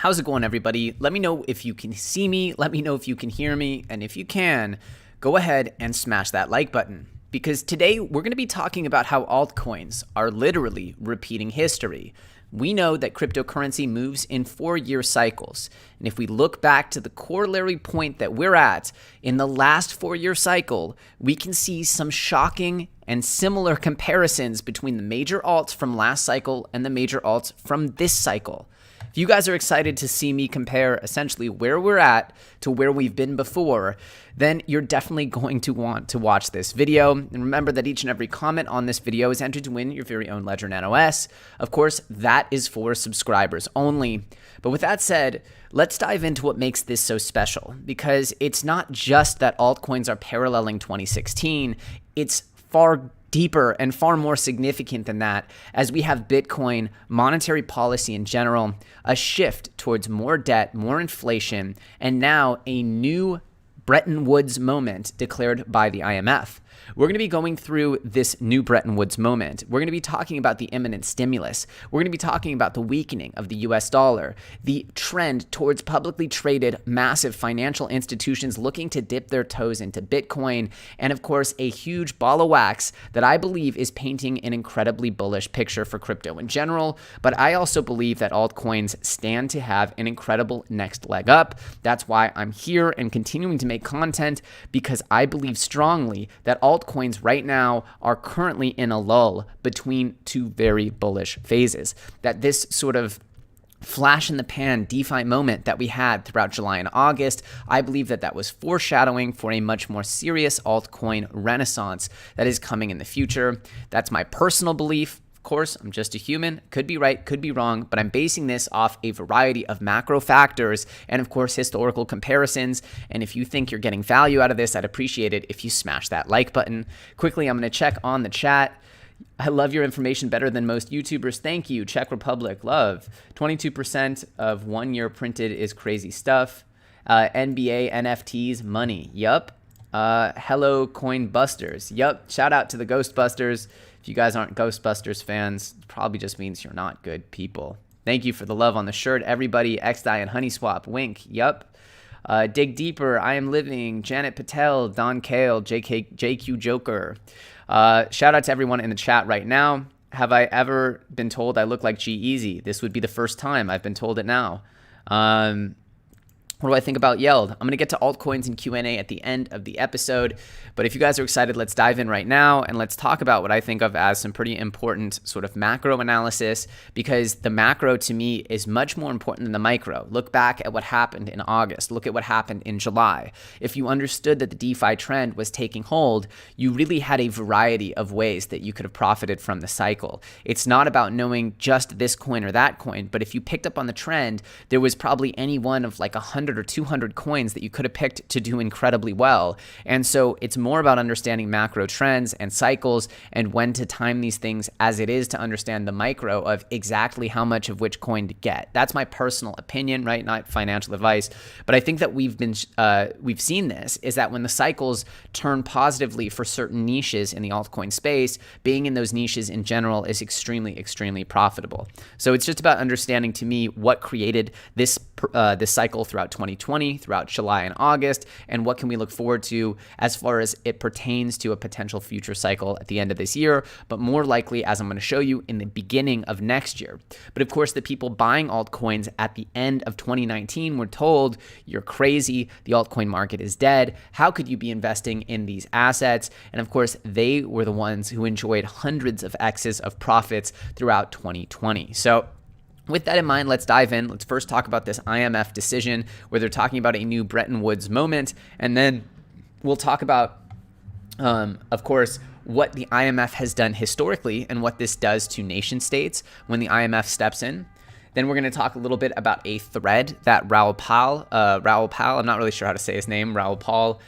How's it going, everybody? Let me know if you can see me. Let me know if you can hear me. And if you can, go ahead and smash that like button. Because today we're going to be talking about how altcoins are literally repeating history. We know that cryptocurrency moves in 4-year cycles. And if we look back to the corollary point that we're at in the last 4-year cycle, we can see some shocking and similar comparisons between the major alts from last cycle and the major alts from this cycle. If you guys are excited to see me compare essentially where we're at to where we've been before, then you're definitely going to want to watch this video. And remember that each and every comment on this video is entered to win your very own Ledger Nano S. Of course, that is for subscribers only. But with that said, let's dive into what makes this so special, because it's not just that altcoins are paralleling 2016, it's far deeper and far more significant than that, as we have Bitcoin, monetary policy in general, a shift towards more debt, more inflation, and now a new Bretton Woods moment declared by the IMF. We're going to be going through this new Bretton Woods moment. We're going to be talking about the imminent stimulus. We're going to be talking about the weakening of the US dollar, the trend towards publicly traded massive financial institutions looking to dip their toes into Bitcoin, and of course, a huge ball of wax that I believe is painting an incredibly bullish picture for crypto in general. But I also believe that altcoins stand to have an incredible next leg up. That's why I'm here and continuing to make content, because I believe strongly that altcoins right now are currently in a lull between two very bullish phases. That this sort of flash in the pan DeFi moment that we had throughout July and August, I believe that that was foreshadowing for a much more serious altcoin renaissance that is coming in the future. That's my personal belief. Of course, I'm just a human, could be right, could be wrong, but I'm basing this off a variety of macro factors and, of course, historical comparisons. And if you think you're getting value out of this, I'd appreciate it if you smash that like button. Quickly, I'm going to check on the chat. I love your information better than most YouTubers. Thank you. Czech Republic, love. 22% of 1 year printed is crazy stuff. NBA, NFTs, money. Yup. Hello, Coin Busters. Yup. Shout out to the Ghostbusters. If you guys aren't Ghostbusters fans, it probably just means you're not good people. Thank you for the love on the shirt, everybody. XDie and Honeyswap, wink. Yup. Dig Deeper, I Am Living, Janet Patel, Don Kale, JQ Joker. Shout out to everyone in the chat right now. Have I ever been told I look like G-Eazy? This would be the first time I've been told it now. What do I think about Yeld? I'm going to get to altcoins and Q&A at the end of the episode. But if you guys are excited, let's dive in right now and let's talk about what I think of as some pretty important sort of macro analysis, because the macro to me is much more important than the micro. Look back at what happened in August. Look at what happened in July. If you understood that the DeFi trend was taking hold, you really had a variety of ways that you could have profited from the cycle. It's not about knowing just this coin or that coin, but if you picked up on the trend, there was probably any one of like 100 or 200 coins that you could have picked to do incredibly well. And so it's more about understanding macro trends and cycles and when to time these things as it is to understand the micro of exactly how much of which coin to get. That's my personal opinion, right? Not financial advice. But I think that we've seen this is that when the cycles turn positively for certain niches in the altcoin space, being in those niches in general is extremely, extremely profitable. So it's just about understanding, to me, what created this cycle throughout 2020, throughout July and August, and what can we look forward to as far as it pertains to a potential future cycle at the end of this year, but more likely, as I'm going to show you, in the beginning of next year. But of course, the people buying altcoins at the end of 2019 were told, you're crazy, the altcoin market is dead, how could you be investing in these assets? And of course, they were the ones who enjoyed hundreds of X's of profits throughout 2020. So with that in mind, let's dive in. Let's first talk about this IMF decision where they're talking about a new Bretton Woods moment. And then we'll talk about, of course, what the IMF has done historically and what this does to nation states when the IMF steps in. Then we're going to talk a little bit about a thread that Raoul Pal, I'm not really sure how to say his name, Raoul Pal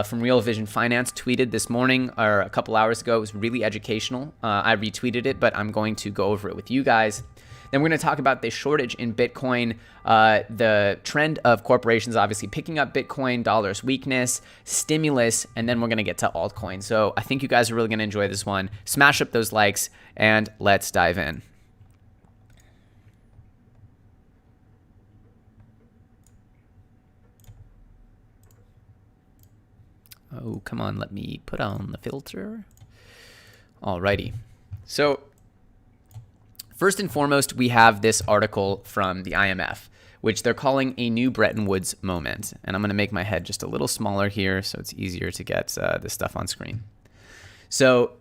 from Real Vision Finance tweeted this morning or a couple hours ago. It was really educational. I retweeted it, but I'm going to go over it with you guys. Then we're going to talk about this shortage in Bitcoin, the trend of corporations obviously picking up Bitcoin, dollar's weakness, stimulus, and then we're going to get to altcoins. So I think you guys are really going to enjoy this one. Smash up those likes and let's dive in. Oh, come on, let me put on the filter. Alrighty. So first and foremost, we have this article from the IMF, which they're calling a new Bretton Woods moment. And I'm going to make my head just a little smaller here so it's easier to get this stuff on screen. So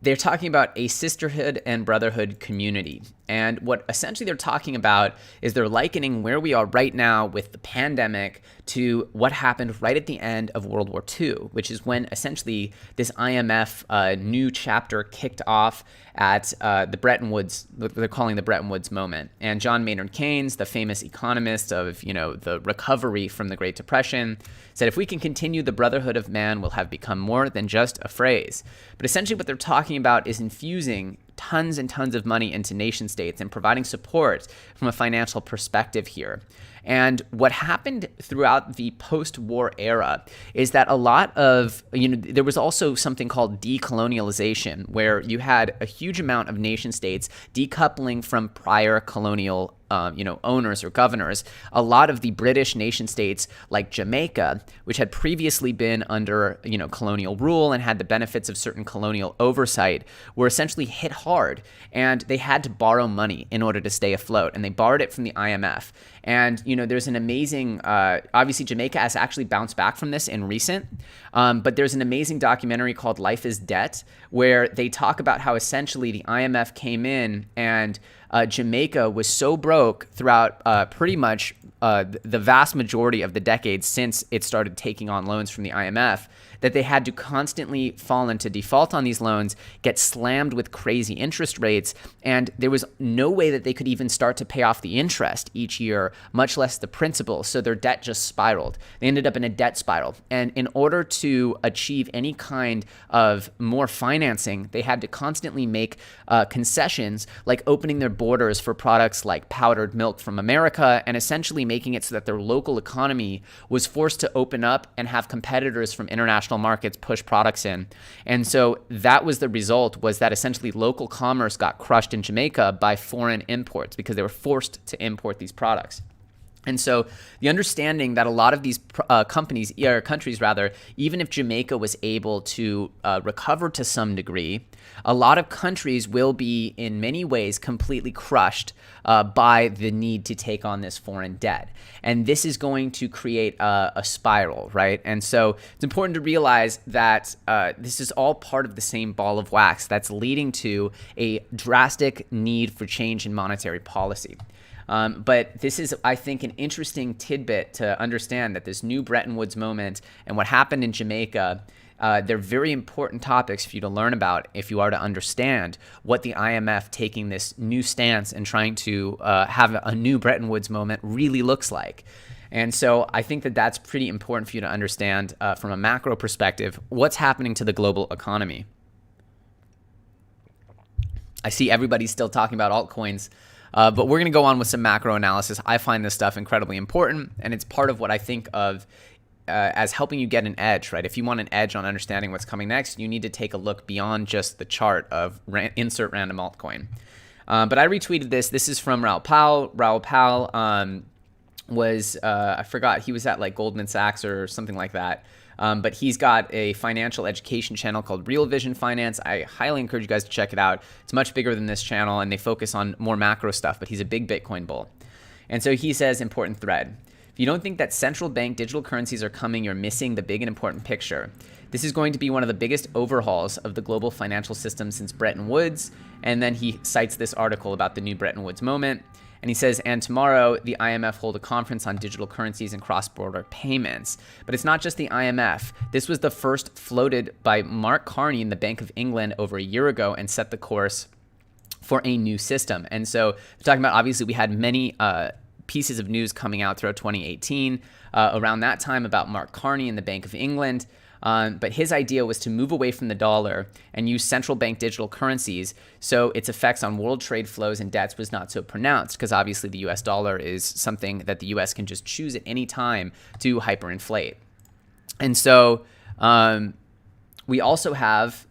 they're talking about a sisterhood and brotherhood community. And what essentially they're talking about is they're likening where we are right now with the pandemic to what happened right at the end of World War II, which is when essentially this IMF new chapter kicked off at the Bretton Woods, they're calling the Bretton Woods moment. And John Maynard Keynes, the famous economist of, the recovery from the Great Depression, said, if we can continue, the brotherhood of man will have become more than just a phrase. But essentially what they're talking about is infusing tons and tons of money into nation states and providing support from a financial perspective here. And what happened throughout the post-war era is that a lot of, there was also something called decolonialization, where you had a huge amount of nation states decoupling from prior colonial owners or governors. A lot of the British nation states like Jamaica, which had previously been under, colonial rule and had the benefits of certain colonial oversight, were essentially hit hard, and they had to borrow money in order to stay afloat, and they borrowed it from the IMF. And, there's an amazing, obviously Jamaica has actually bounced back from this in recent, but there's an amazing documentary called Life is Debt, where they talk about how essentially the IMF came in and Jamaica was so broke throughout pretty much the vast majority of the decades since it started taking on loans from the IMF, that they had to constantly fall into default on these loans, get slammed with crazy interest rates, and there was no way that they could even start to pay off the interest each year, much less the principal. So their debt just spiraled. They ended up in a debt spiral. And in order to achieve any kind of more financing, they had to constantly make concessions, like opening their borders for products like powdered milk from America, and essentially making it so that their local economy was forced to open up and have competitors from international markets push products in. And so that was the result, was that essentially local commerce got crushed in Jamaica by foreign imports because they were forced to import these products. And so the understanding that a lot of these countries, even if Jamaica was able to recover to some degree, a lot of countries will be in many ways completely crushed by the need to take on this foreign debt. And this is going to create a spiral, right? And so it's important to realize that this is all part of the same ball of wax that's leading to a drastic need for change in monetary policy. But this is, I think, an interesting tidbit to understand that this new Bretton Woods moment and what happened in Jamaica, they're very important topics for you to learn about if you are to understand what the IMF taking this new stance and trying to have a new Bretton Woods moment really looks like. And so I think that that's pretty important for you to understand from a macro perspective, what's happening to the global economy. I see everybody's still talking about altcoins. But we're going to go on with some macro analysis. I find this stuff incredibly important, and it's part of what I think of as helping you get an edge, right? If you want an edge on understanding what's coming next, you need to take a look beyond just the chart of insert random altcoin. But I retweeted this. This is from Raoul Pal. Raoul Pal was, I forgot, he was at like Goldman Sachs or something like that. But he's got a financial education channel called Real Vision Finance. I highly encourage you guys to check it out. It's much bigger than this channel, and they focus on more macro stuff, but he's a big Bitcoin bull. And so he says, important thread, if you don't think that central bank digital currencies are coming, you're missing the big and important picture. This is going to be one of the biggest overhauls of the global financial system since Bretton Woods. And then he cites this article about the new Bretton Woods moment. And he says, and tomorrow, the IMF hold a conference on digital currencies and cross-border payments. But it's not just the IMF. This was the first floated by Mark Carney in the Bank of England over a year ago and set the course for a new system. And so we're talking about, obviously, we had many pieces of news coming out throughout 2018 around that time about Mark Carney and the Bank of England. But his idea was to move away from the dollar and use central bank digital currencies so its effects on world trade flows and debts was not so pronounced, because obviously the US dollar is something that the US can just choose at any time to hyperinflate. And so we also have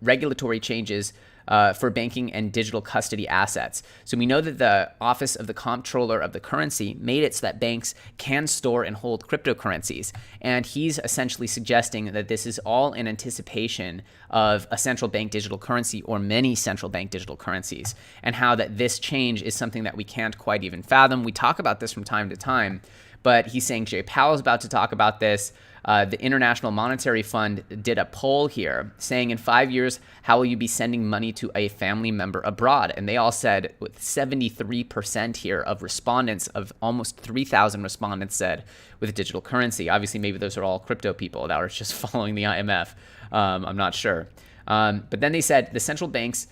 regulatory changes for banking and digital custody assets. So we know that the Office of the Comptroller of the Currency made it so that banks can store and hold cryptocurrencies. And he's essentially suggesting that this is all in anticipation of a central bank digital currency or many central bank digital currencies, and how that this change is something that we can't quite even fathom. We talk about this from time to time, but he's saying Jay Powell is about to talk about this. The International Monetary Fund did a poll here saying, in 5 years, how will you be sending money to a family member abroad? And they all said, with 73% here of respondents, of almost 3,000 respondents, said with digital currency. Obviously, maybe those are all crypto people that are just following the IMF. I'm not sure. But then they said the central banks,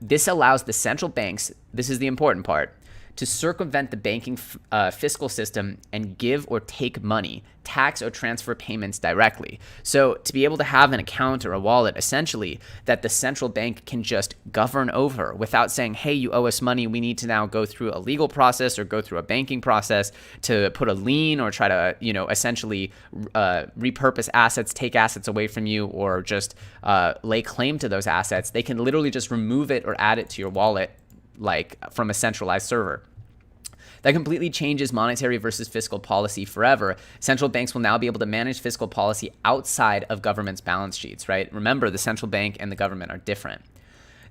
this allows the central banks, this is the important part, to circumvent the banking fiscal system and give or take money, tax or transfer payments directly. So to be able to have an account or a wallet, essentially, that the central bank can just govern over without saying, hey, you owe us money, we need to now go through a legal process or go through a banking process to put a lien or try to, essentially repurpose assets, take assets away from you, or just lay claim to those assets. They can literally just remove it or add it to your wallet, like from a centralized server. That completely changes monetary versus fiscal policy forever. Central banks will now be able to manage fiscal policy outside of government's balance sheets, right? Remember, the central bank and the government are different.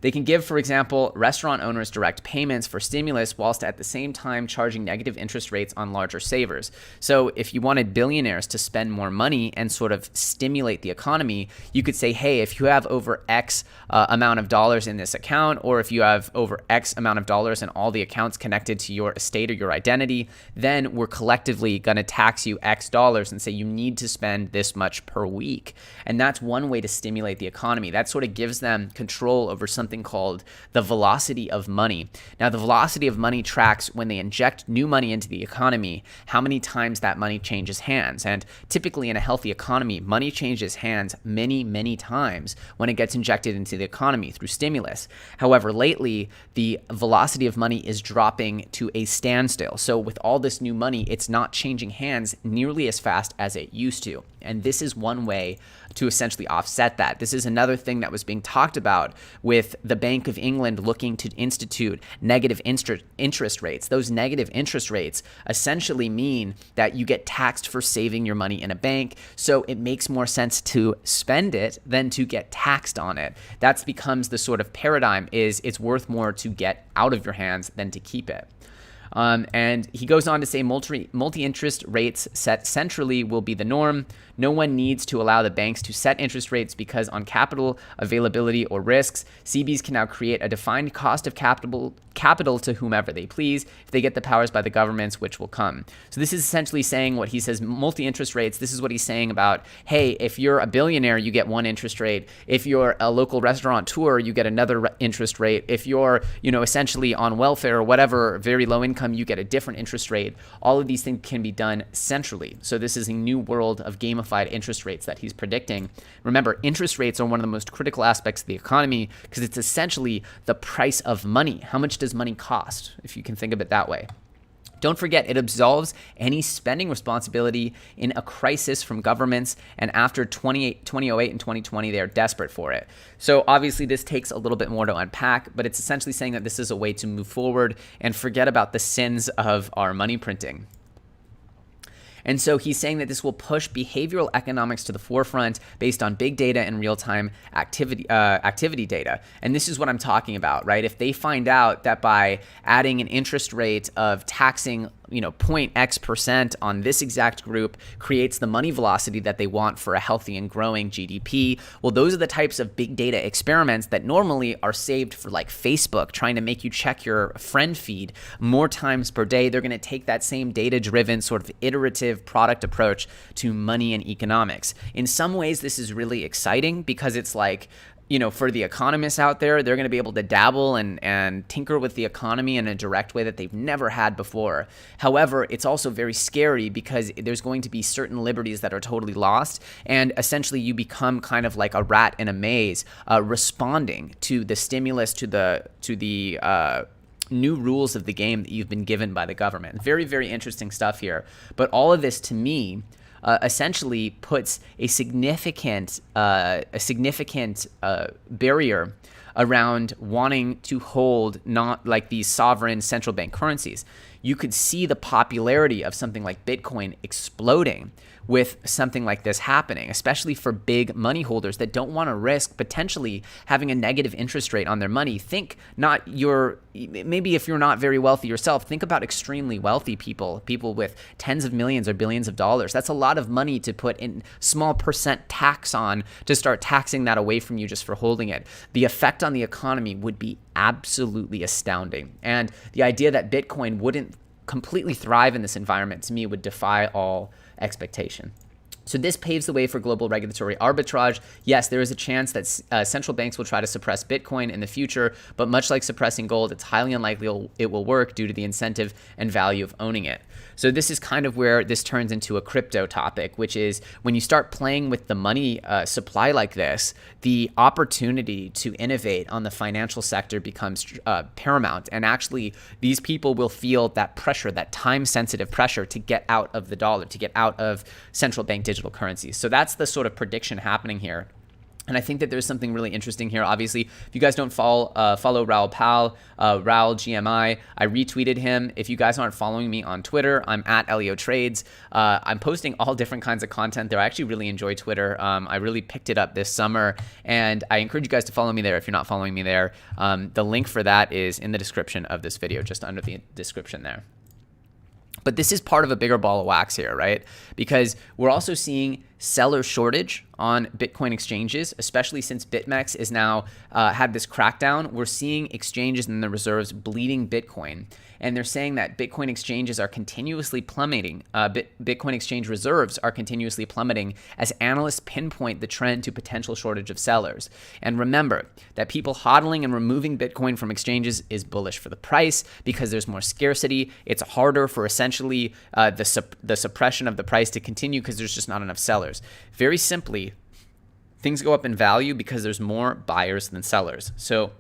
They can give, for example, restaurant owners direct payments for stimulus whilst at the same time charging negative interest rates on larger savers. So if you wanted billionaires to spend more money and sort of stimulate the economy, you could say, hey, if you have over X amount of dollars in this account, or if you have over X amount of dollars in all the accounts connected to your estate or your identity, then we're collectively going to tax you X dollars and say you need to spend this much per week. And that's one way to stimulate the economy. That sort of gives them control over something called the velocity of money. Now, the velocity of money tracks when they inject new money into the economy, how many times that money changes hands. And typically in a healthy economy, money changes hands many, many times when it gets injected into the economy through stimulus. However, lately, the velocity of money is dropping to a standstill. So with all this new money, it's not changing hands nearly as fast as it used to. And this is one way to essentially offset that. This is another thing that was being talked about with the Bank of England looking to institute negative interest rates. Those negative interest rates essentially mean that you get taxed for saving your money in a bank. So it makes more sense to spend it than to get taxed on it. That becomes the sort of paradigm, is it's worth more to get out of your hands than to keep it. And he goes on to say multi-interest rates set centrally will be the norm. No one needs to allow the banks to set interest rates because on capital availability or risks, CBs can now create a defined cost of capital to whomever they please if they get the powers by the governments, which will come. So this is essentially saying what he says, multi-interest rates. This is what he's saying about, hey, if you're a billionaire, you get one interest rate. If you're a local restaurateur, you get another interest rate. If you're, essentially on welfare or whatever, very low income, you get a different interest rate. All of these things can be done centrally. So this is a new world of gamified interest rates that he's predicting. Remember, interest rates are one of the most critical aspects of the economy because it's essentially the price of money. How much does money cost, if you can think of it that way? Don't forget, it absolves any spending responsibility in a crisis from governments, and after 2008 and 2020, they are desperate for it. So obviously this takes a little bit more to unpack, but it's essentially saying that this is a way to move forward and forget about the sins of our money printing. And so he's saying that this will push behavioral economics to the forefront based on big data and real-time activity data. And this is what I'm talking about, right? If they find out that by adding an interest rate of taxing 0.X% on this exact group creates the money velocity that they want for a healthy and growing GDP. Well, those are the types of big data experiments that normally are saved for like Facebook, trying to make you check your friend feed more times per day. They're going to take that same data-driven sort of iterative product approach to money and economics. In some ways, this is really exciting because it's like, for the economists out there, they're going to be able to dabble and tinker with the economy in a direct way that they've never had before. However, it's also very scary because there's going to be certain liberties that are totally lost, and essentially you become kind of like a rat in a maze, responding to the stimulus, to the new rules of the game that you've been given by the government. Very, very interesting stuff here. But all of this, to me, essentially puts a significant barrier around wanting to hold not like these sovereign central bank currencies, you could see the popularity of something like Bitcoin exploding with something like this happening, especially for big money holders that don't want to risk potentially having a negative interest rate on their money. Think not maybe if you're not very wealthy yourself, think about extremely wealthy people with tens of millions or billions of dollars. That's a lot of money to put in small percent tax on, to start taxing that away from you just for holding it. The effect on the economy would be absolutely astounding. And the idea that Bitcoin wouldn't completely thrive in this environment, to me, would defy all expectation. So this paves the way for global regulatory arbitrage. Yes, there is a chance that central banks will try to suppress Bitcoin in the future, but much like suppressing gold, it's highly unlikely it will work due to the incentive and value of owning it. So this is kind of where this turns into a crypto topic, which is when you start playing with the money supply like this, the opportunity to innovate on the financial sector becomes paramount. And actually, these people will feel that pressure, that time-sensitive pressure to get out of the dollar, to get out of central bank digital currencies. So that's the sort of prediction happening here. And I think that there's something really interesting here. Obviously, if you guys don't follow Raoul Pal, Raoul GMI, I retweeted him. If you guys aren't following me on Twitter, I'm at Elio Trades. I'm posting all different kinds of content there. I actually really enjoy Twitter. I really picked it up this summer, and I encourage you guys to follow me there if you're not following me there. The link for that is in the description of this video, just under the description there. But this is part of a bigger ball of wax here, right? Because we're also seeing seller shortage on Bitcoin exchanges, especially since BitMEX is now had this crackdown. We're seeing exchanges and the reserves bleeding Bitcoin. And they're saying that Bitcoin exchanges are continuously plummeting. Bitcoin exchange reserves are continuously plummeting as analysts pinpoint the trend to potential shortage of sellers. And remember that people hodling and removing Bitcoin from exchanges is bullish for the price because there's more scarcity. It's harder for essentially the suppression of the price to continue because there's just not enough sellers. Very simply, things go up in value because there's more buyers than sellers. So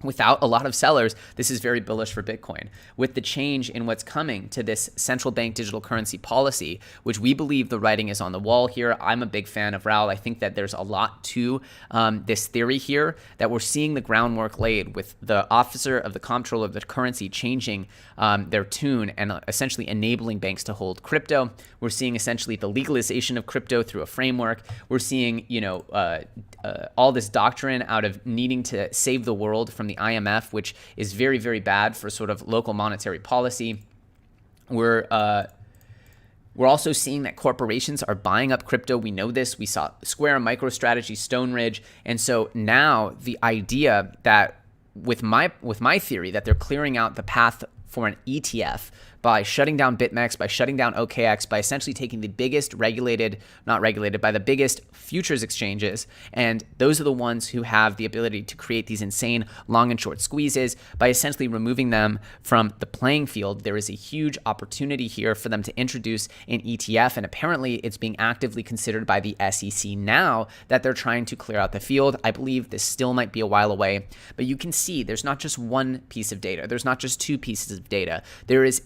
without a lot of sellers, this is very bullish for Bitcoin. With the change in what's coming to this central bank digital currency policy, which we believe the writing is on the wall here. I'm a big fan of Raoul. I think that there's a lot to this theory here, that we're seeing the groundwork laid with the officer of the comptroller of the currency changing their tune and essentially enabling banks to hold crypto. We're seeing essentially the legalization of crypto through a framework. We're seeing, all this doctrine out of needing to save the world from the IMF, which is very, very bad for sort of local monetary policy. We're also seeing that corporations are buying up crypto. We know this. We saw Square, MicroStrategy, Stoneridge. And so now the idea that with my theory that they're clearing out the path for an ETF by shutting down BitMEX, by shutting down OKX, by essentially taking the biggest by the biggest futures exchanges, and those are the ones who have the ability to create these insane long and short squeezes. By essentially removing them from the playing field, there is a huge opportunity here for them to introduce an ETF, and apparently it's being actively considered by the SEC now that they're trying to clear out the field. I believe this still might be a while away, but you can see there's not just one piece of data. There's not just two pieces of data. There is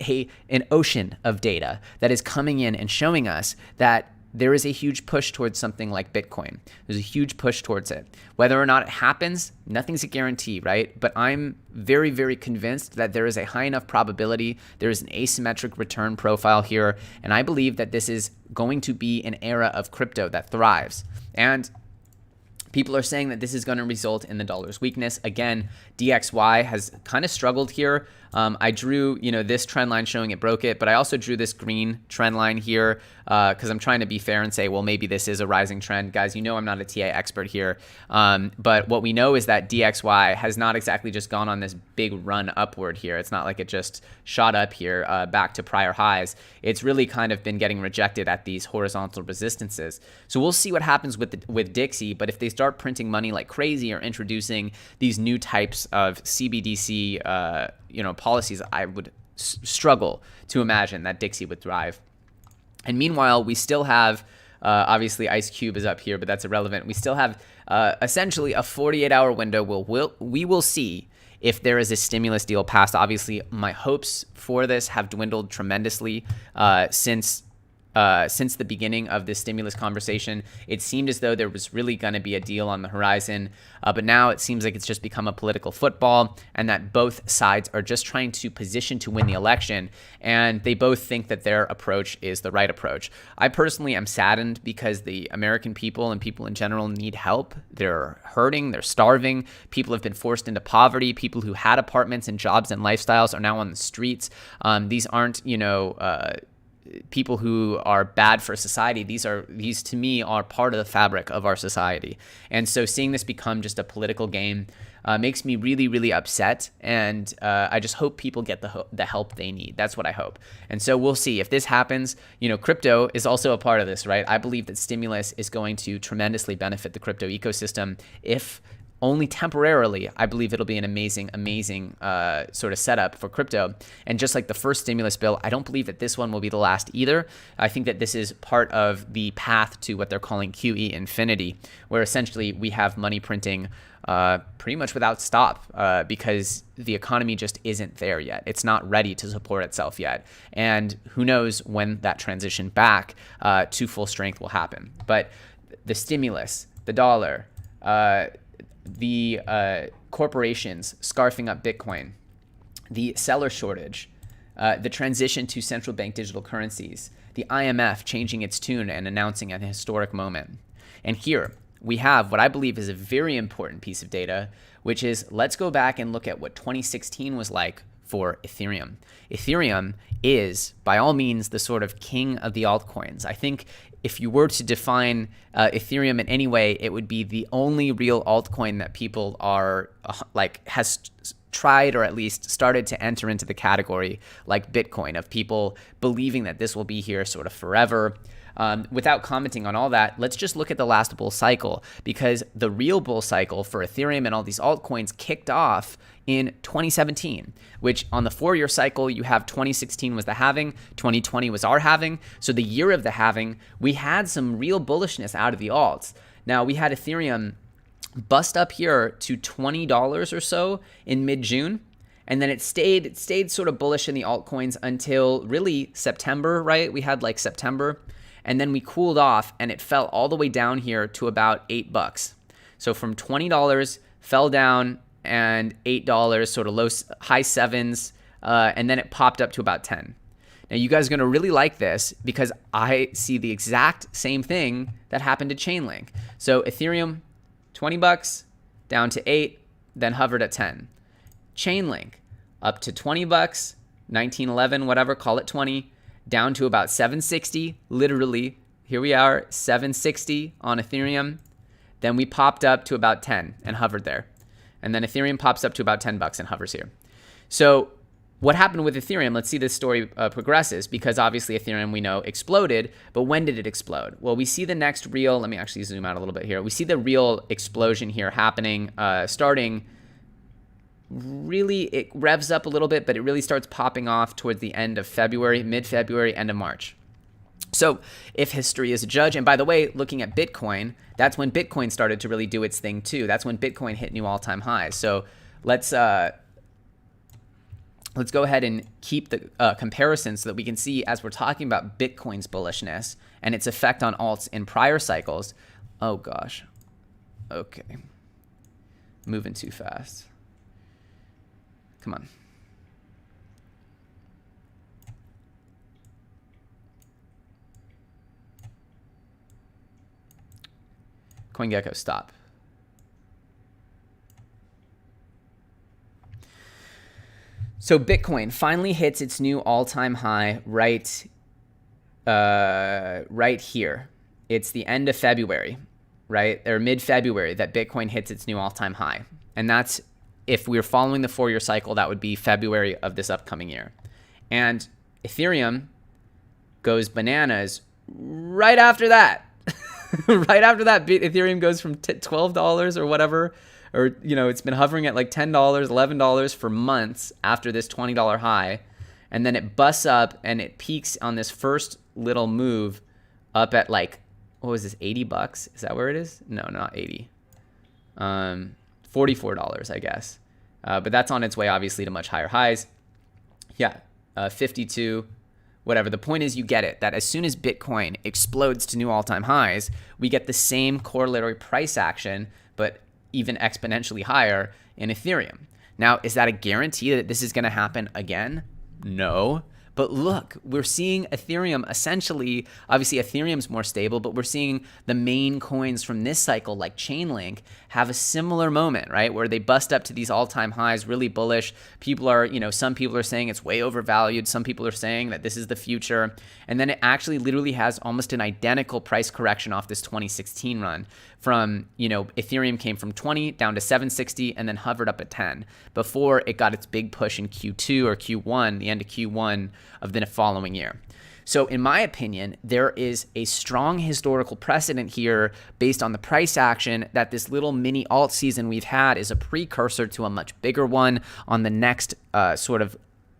an ocean of data that is coming in and showing us that there is a huge push towards something like Bitcoin. There's a huge push towards it. Whether or not it happens, nothing's a guarantee, right? But I'm very, very convinced that there is a high enough probability, there is an asymmetric return profile here, and I believe that this is going to be an era of crypto that thrives. And people are saying that this is going to result in the dollar's weakness. Again, DXY has kind of struggled here. I drew, this trend line showing it broke it, but I also drew this green trend line here because I'm trying to be fair and say, well, maybe this is a rising trend. Guys, I'm not a TA expert here. But what we know is that DXY has not exactly just gone on this big run upward here. It's not like it just shot up here back to prior highs. It's really kind of been getting rejected at these horizontal resistances. So we'll see what happens with Dixie, but if they start printing money like crazy or introducing these new types of CBDC policies, I would struggle to imagine that Dixie would thrive. And meanwhile, we still have, obviously Ice Cube is up here, but that's irrelevant. We still have essentially a 48-hour window. We will see if there is a stimulus deal passed. Obviously, my hopes for this have dwindled tremendously since since the beginning of this stimulus conversation. It seemed as though there was really going to be a deal on the horizon, but now it seems like it's just become a political football, and that both sides are just trying to position to win the election, and they both think that their approach is the right approach. I personally am saddened because the American people and people in general need help. They're hurting, they're starving. People have been forced into poverty. People who had apartments and jobs and lifestyles are now on the streets. These aren't, people who are bad for society. These to me are part of the fabric of our society. And so seeing this become just a political game makes me really, really upset. And I just hope people get the help they need. That's what I hope. And so we'll see if this happens. Crypto is also a part of this, right? I believe that stimulus is going to tremendously benefit the crypto ecosystem. If only temporarily, I believe it'll be an amazing, amazing sort of setup for crypto. And just like the first stimulus bill, I don't believe that this one will be the last either. I think that this is part of the path to what they're calling QE infinity, where essentially we have money printing pretty much without stop because the economy just isn't there yet. It's not ready to support itself yet. And who knows when that transition back to full strength will happen. But the stimulus, the dollar, the corporations scarfing up Bitcoin, the seller shortage, the transition to central bank digital currencies, the IMF changing its tune and announcing an historic moment. And here we have what I believe is a very important piece of data, which is let's go back and look at what 2016 was like for Ethereum. Ethereum is, by all means, the sort of king of the altcoins. I think if you were to define Ethereum in any way, it would be the only real altcoin that people are has tried or at least started to enter into the category like Bitcoin, of people believing that this will be here sort of forever. Without commenting on all that, let's just look at the last bull cycle, because the real bull cycle for Ethereum and all these altcoins kicked off in 2017, which on the 4-year cycle, you have 2016 was the halving, 2020 was our halving. So the year of the halving, we had some real bullishness out of the alts. Now, we had Ethereum bust up here to $20 or so in mid-June. And then it stayed sort of bullish in the altcoins until really September, right? We had like September. And then we cooled off and it fell all the way down here to about $8. So from $20 fell down, and $8 sort of high sevens, and then it popped up to about 10. Now you guys are going to really like this because I see the exact same thing that happened to Chainlink. So Ethereum, $20 down to 8, then hovered at 10. Chainlink up to $20, 1911, whatever, call it 20, down to about 760, literally. Here we are, 760 on Ethereum. Then we popped up to about 10 and hovered there. And then Ethereum pops up to about $10 and hovers here. So what happened with Ethereum? Let's see this story progresses, because obviously Ethereum, we know, exploded. But when did it explode? Well, we see the next real, let me actually zoom out a little bit here. We see the real explosion here happening, starting really, it revs up a little bit, but it really starts popping off towards the end of February, mid-February, end of March. So if history is a judge, and by the way, looking at Bitcoin, that's when Bitcoin started to really do its thing too. That's when Bitcoin hit new all-time highs. So let's go ahead and keep the comparison so that we can see, as we're talking about Bitcoin's bullishness and its effect on alts in prior cycles. Oh gosh. Okay. Moving too fast. Come on. CoinGecko, stop. So Bitcoin finally hits its new all-time high right here. It's the end of February, right? Or mid-February that Bitcoin hits its new all-time high. And that's, if we're following the 4-year cycle, that would be February of this upcoming year. And Ethereum goes bananas right after that. Right after that, Ethereum goes from $12 or whatever, or, it's been hovering at like $10, $11 for months after this $20 high. And then it busts up and it peaks on this first little move up at like, what was this, $80? Is that where it is? No, not 80. $44, I guess. But that's on its way, obviously, to much higher highs. Yeah, 52, whatever. The point is, you get it, that as soon as Bitcoin explodes to new all-time highs, we get the same correlatory price action, but even exponentially higher in Ethereum. Now, is that a guarantee that this is going to happen again? No. But look, we're seeing Ethereum essentially, obviously Ethereum's more stable, but we're seeing the main coins from this cycle, like Chainlink, have a similar moment, right? Where they bust up to these all-time highs, really bullish. People are, some people are saying it's way overvalued. Some people are saying that this is the future. And then it actually literally has almost an identical price correction off this 2016 run from, Ethereum came from 20 down to 760 and then hovered up at 10 before it got its big push in Q2 or Q1, the end of Q1 of the following year. So in my opinion, there is a strong historical precedent here based on the price action that this little mini alt season we've had is a precursor to a much bigger one on the next sort of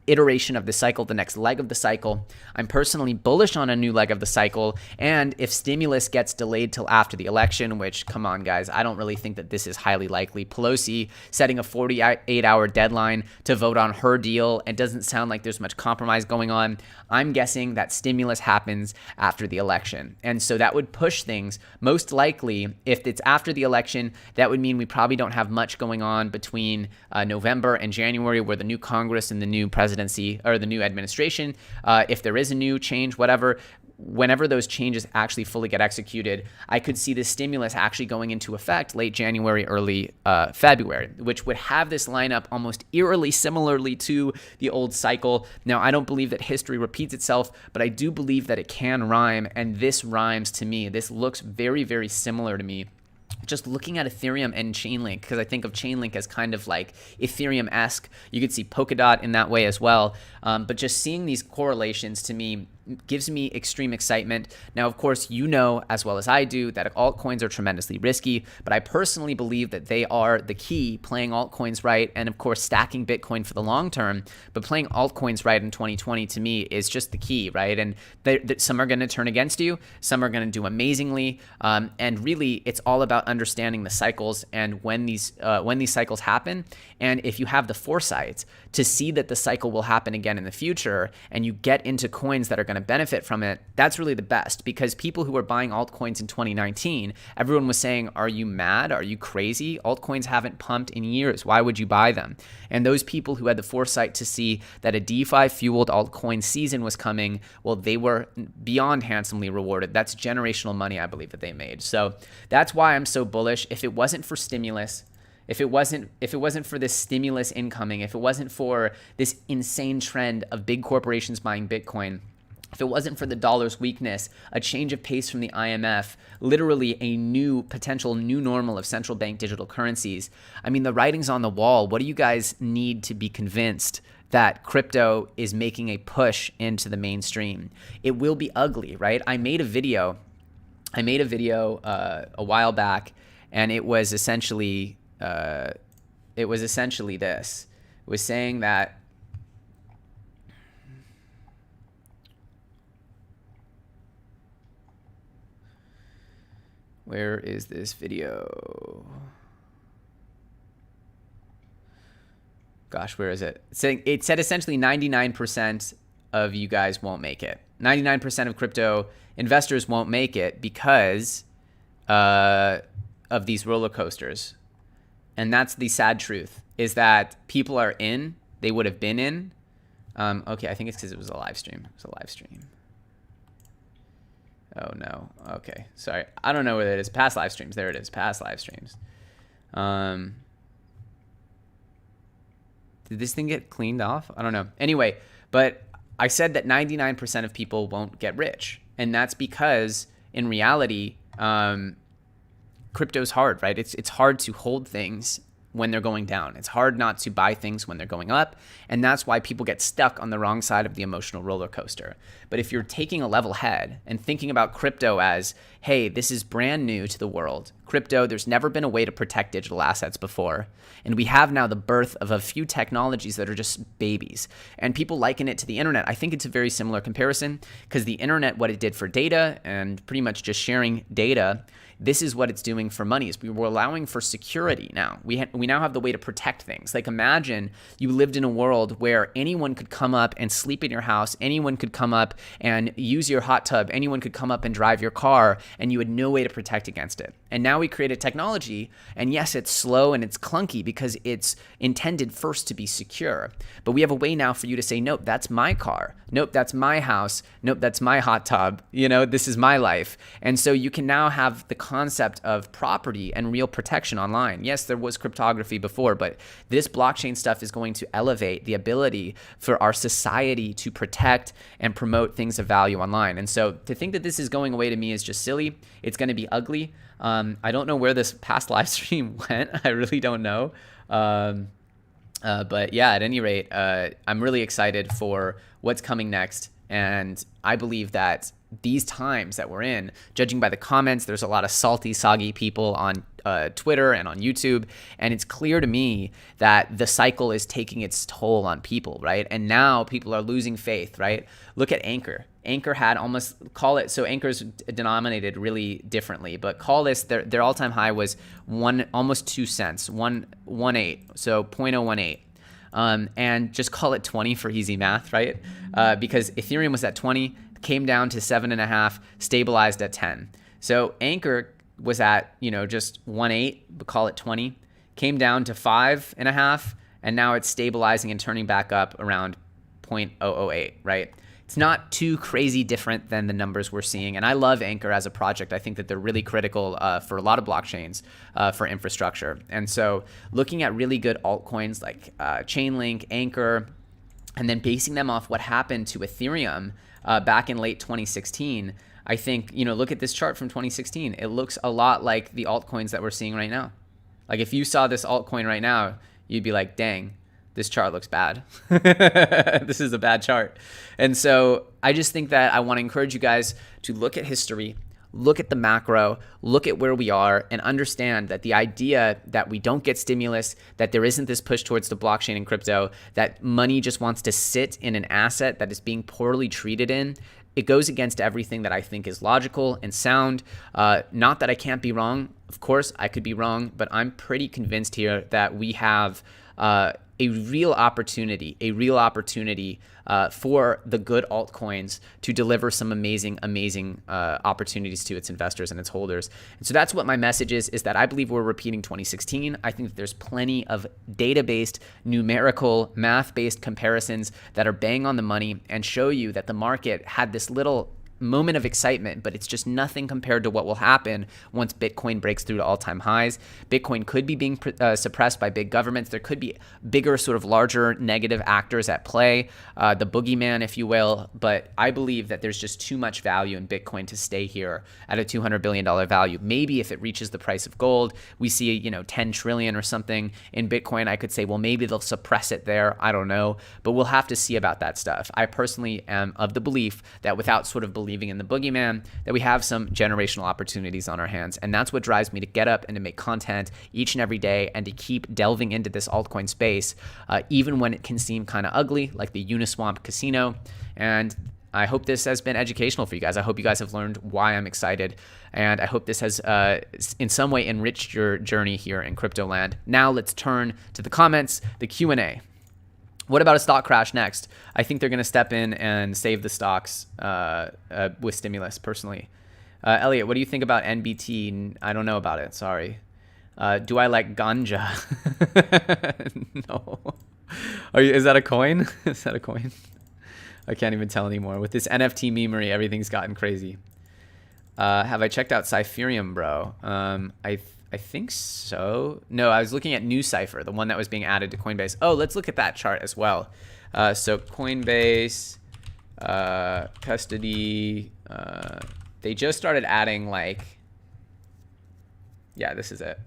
iteration of the cycle, the next leg of the cycle. I'm personally bullish on a new leg of the cycle, and if stimulus gets delayed till after the election, which, come on guys, I don't really think that this is highly likely. Pelosi setting a 48-hour deadline to vote on her deal, and doesn't sound like there's much compromise going on. I'm guessing that stimulus happens after the election, and so that would push things. Most likely, if it's after the election, that would mean we probably don't have much going on between November and January, where the new Congress and the new presidency or the new administration, if there is a new change, whatever, whenever those changes actually fully get executed, I could see this stimulus actually going into effect late January, early February, which would have this lineup almost eerily similarly to the old cycle. Now, I don't believe that history repeats itself, but I do believe that it can rhyme, and this rhymes to me. This looks very, very similar to me. Just looking at Ethereum and Chainlink, because I think of Chainlink as kind of like Ethereum-esque. You could see Polkadot in that way as well. But just seeing these correlations to me gives me extreme excitement. Now, of course, you know as well as I do that altcoins are tremendously risky, but I personally believe that they are the key, playing altcoins right, and of course stacking Bitcoin for the long term. But playing altcoins right in 2020 to me is just the key, right? And some are going to turn against you, some are going to do amazingly, and really it's all about understanding the cycles and when these cycles happen. And if you have the foresight to see that the cycle will happen again in the future, and you get into coins that are going to benefit from it, that's really the best. Because people who were buying altcoins in 2019, everyone was saying, are you mad? Are you crazy? Altcoins haven't pumped in years. Why would you buy them? And those people who had the foresight to see that a DeFi fueled altcoin season was coming, well, they were beyond handsomely rewarded. That's generational money, I believe, that they made. So that's why I'm so bullish. If it wasn't for stimulus, if it wasn't for this stimulus incoming, if it wasn't for this insane trend of big corporations buying Bitcoin, if it wasn't for the dollar's weakness, a change of pace from the IMF, literally a potential new normal of central bank digital currencies, I mean, the writing's on the wall. What do you guys need to be convinced that crypto is making a push into the mainstream? It will be ugly, right? I made a video a while back, and it was essentially this. It was saying that where is this video? Gosh, where is it? It said essentially 99% of you guys won't make it. 99% of crypto investors won't make it because of these roller coasters. And that's the sad truth, is that people are in, they would have been in. Okay, I think it's because it was a live stream. It was a live stream. Oh no. Okay, sorry. I don't know where it is. Past live streams. There it is. Past live streams. Did this thing get cleaned off? I don't know. Anyway, but I said that 99% of people won't get rich. And that's because in reality, crypto's hard, right? It's hard to hold things when they're going down. It's hard not to buy things when they're going up. And that's why people get stuck on the wrong side of the emotional roller coaster. But if you're taking a level head and thinking about crypto as, hey, this is brand new to the world. Crypto, there's never been a way to protect digital assets before. And we have now the birth of a few technologies that are just babies. And people liken it to the internet. I think it's a very similar comparison because the internet, what it did for data and pretty much just sharing data, this is what it's doing for money. Is we're allowing for security now. We now have the way to protect things. Like imagine you lived in a world where anyone could come up and sleep in your house, anyone could come up and use your hot tub, anyone could come up and drive your car, and you had no way to protect against it. And now we created technology, and yes, it's slow and it's clunky because it's intended first to be secure. But we have a way now for you to say, nope, that's my car. Nope, that's my house. Nope, that's my hot tub. This is my life. And so you can now have the concept of property and real protection online. Yes, there was cryptography before, but this blockchain stuff is going to elevate the ability for our society to protect and promote things of value online. And so to think that this is going away to me is just silly. It's going to be ugly. I don't know where this past live stream went. I really don't know. But yeah, at any rate, I'm really excited for what's coming next. And I believe that these times that we're in, judging by the comments, there's a lot of salty, soggy people on Twitter and on YouTube. And it's clear to me that the cycle is taking its toll on people, right? And now people are losing faith, right? Look at Anchor. Anchor had almost, call it, so Anchor's denominated really differently, but call this, their all-time high was almost 2 cents, 1.18, so 0.018. And just call it 20 for easy math, right? Because Ethereum was at 20, came down to 7.5, stabilized at 10. So Anchor was at, just 1.8, but call it 20, came down to 5.5, and now it's stabilizing and turning back up around 0.008, right? It's not too crazy different than the numbers we're seeing. And I love Anchor as a project. I think that they're really critical for a lot of blockchains for infrastructure. And so looking at really good altcoins like Chainlink, Anchor, and then basing them off what happened to Ethereum back in late 2016, I think, look at this chart from 2016. It looks a lot like the altcoins that we're seeing right now. Like if you saw this altcoin right now, you'd be like, dang, this chart looks bad. This is a bad chart. And so I just think that I want to encourage you guys to look at history, look at the macro, look at where we are, and understand that the idea that we don't get stimulus, that there isn't this push towards the blockchain and crypto, that money just wants to sit in an asset that is being poorly treated in, it goes against everything that I think is logical and sound. Not that I can't be wrong. Of course, I could be wrong, but I'm pretty convinced here that we have a real opportunity for the good altcoins to deliver some amazing opportunities to its investors and its holders. And so that's what my message is that I believe we're repeating 2016. I think that there's plenty of data-based, numerical, math-based comparisons that are bang on the money and show you that the market had this little moment of excitement, but it's just nothing compared to what will happen once Bitcoin breaks through to all-time highs. Bitcoin could be being suppressed by big governments. There could be bigger, sort of larger negative actors at play, the boogeyman, if you will. But I believe that there's just too much value in Bitcoin to stay here at a $200 billion value. Maybe if it reaches the price of gold, we see 10 trillion or something in Bitcoin, I could say, well, maybe they'll suppress it there. I don't know, but we'll have to see about that stuff. I personally am of the belief that without sort of believing in the boogeyman, that we have some generational opportunities on our hands. And that's what drives me to get up and to make content each and every day and to keep delving into this altcoin space, even when it can seem kind of ugly, like the Uniswap casino. And I hope this has been educational for you guys. I hope you guys have learned why I'm excited. And I hope this has in some way enriched your journey here in crypto land. Now let's turn to the comments, the Q&A. What about a stock crash next? I think they're going to step in and save the stocks with stimulus, personally. Elliot, what do you think about NBT? I don't know about it. Sorry. Do I like ganja? No. Is that a coin? Is that a coin? I can't even tell anymore. With this NFT memery, everything's gotten crazy. Have I checked out Cypherium, bro? I think so. No, I was looking at New Cypher, the one that was being added to Coinbase. Oh, let's look at that chart as well. So Coinbase, custody, they just started adding yeah, this is it.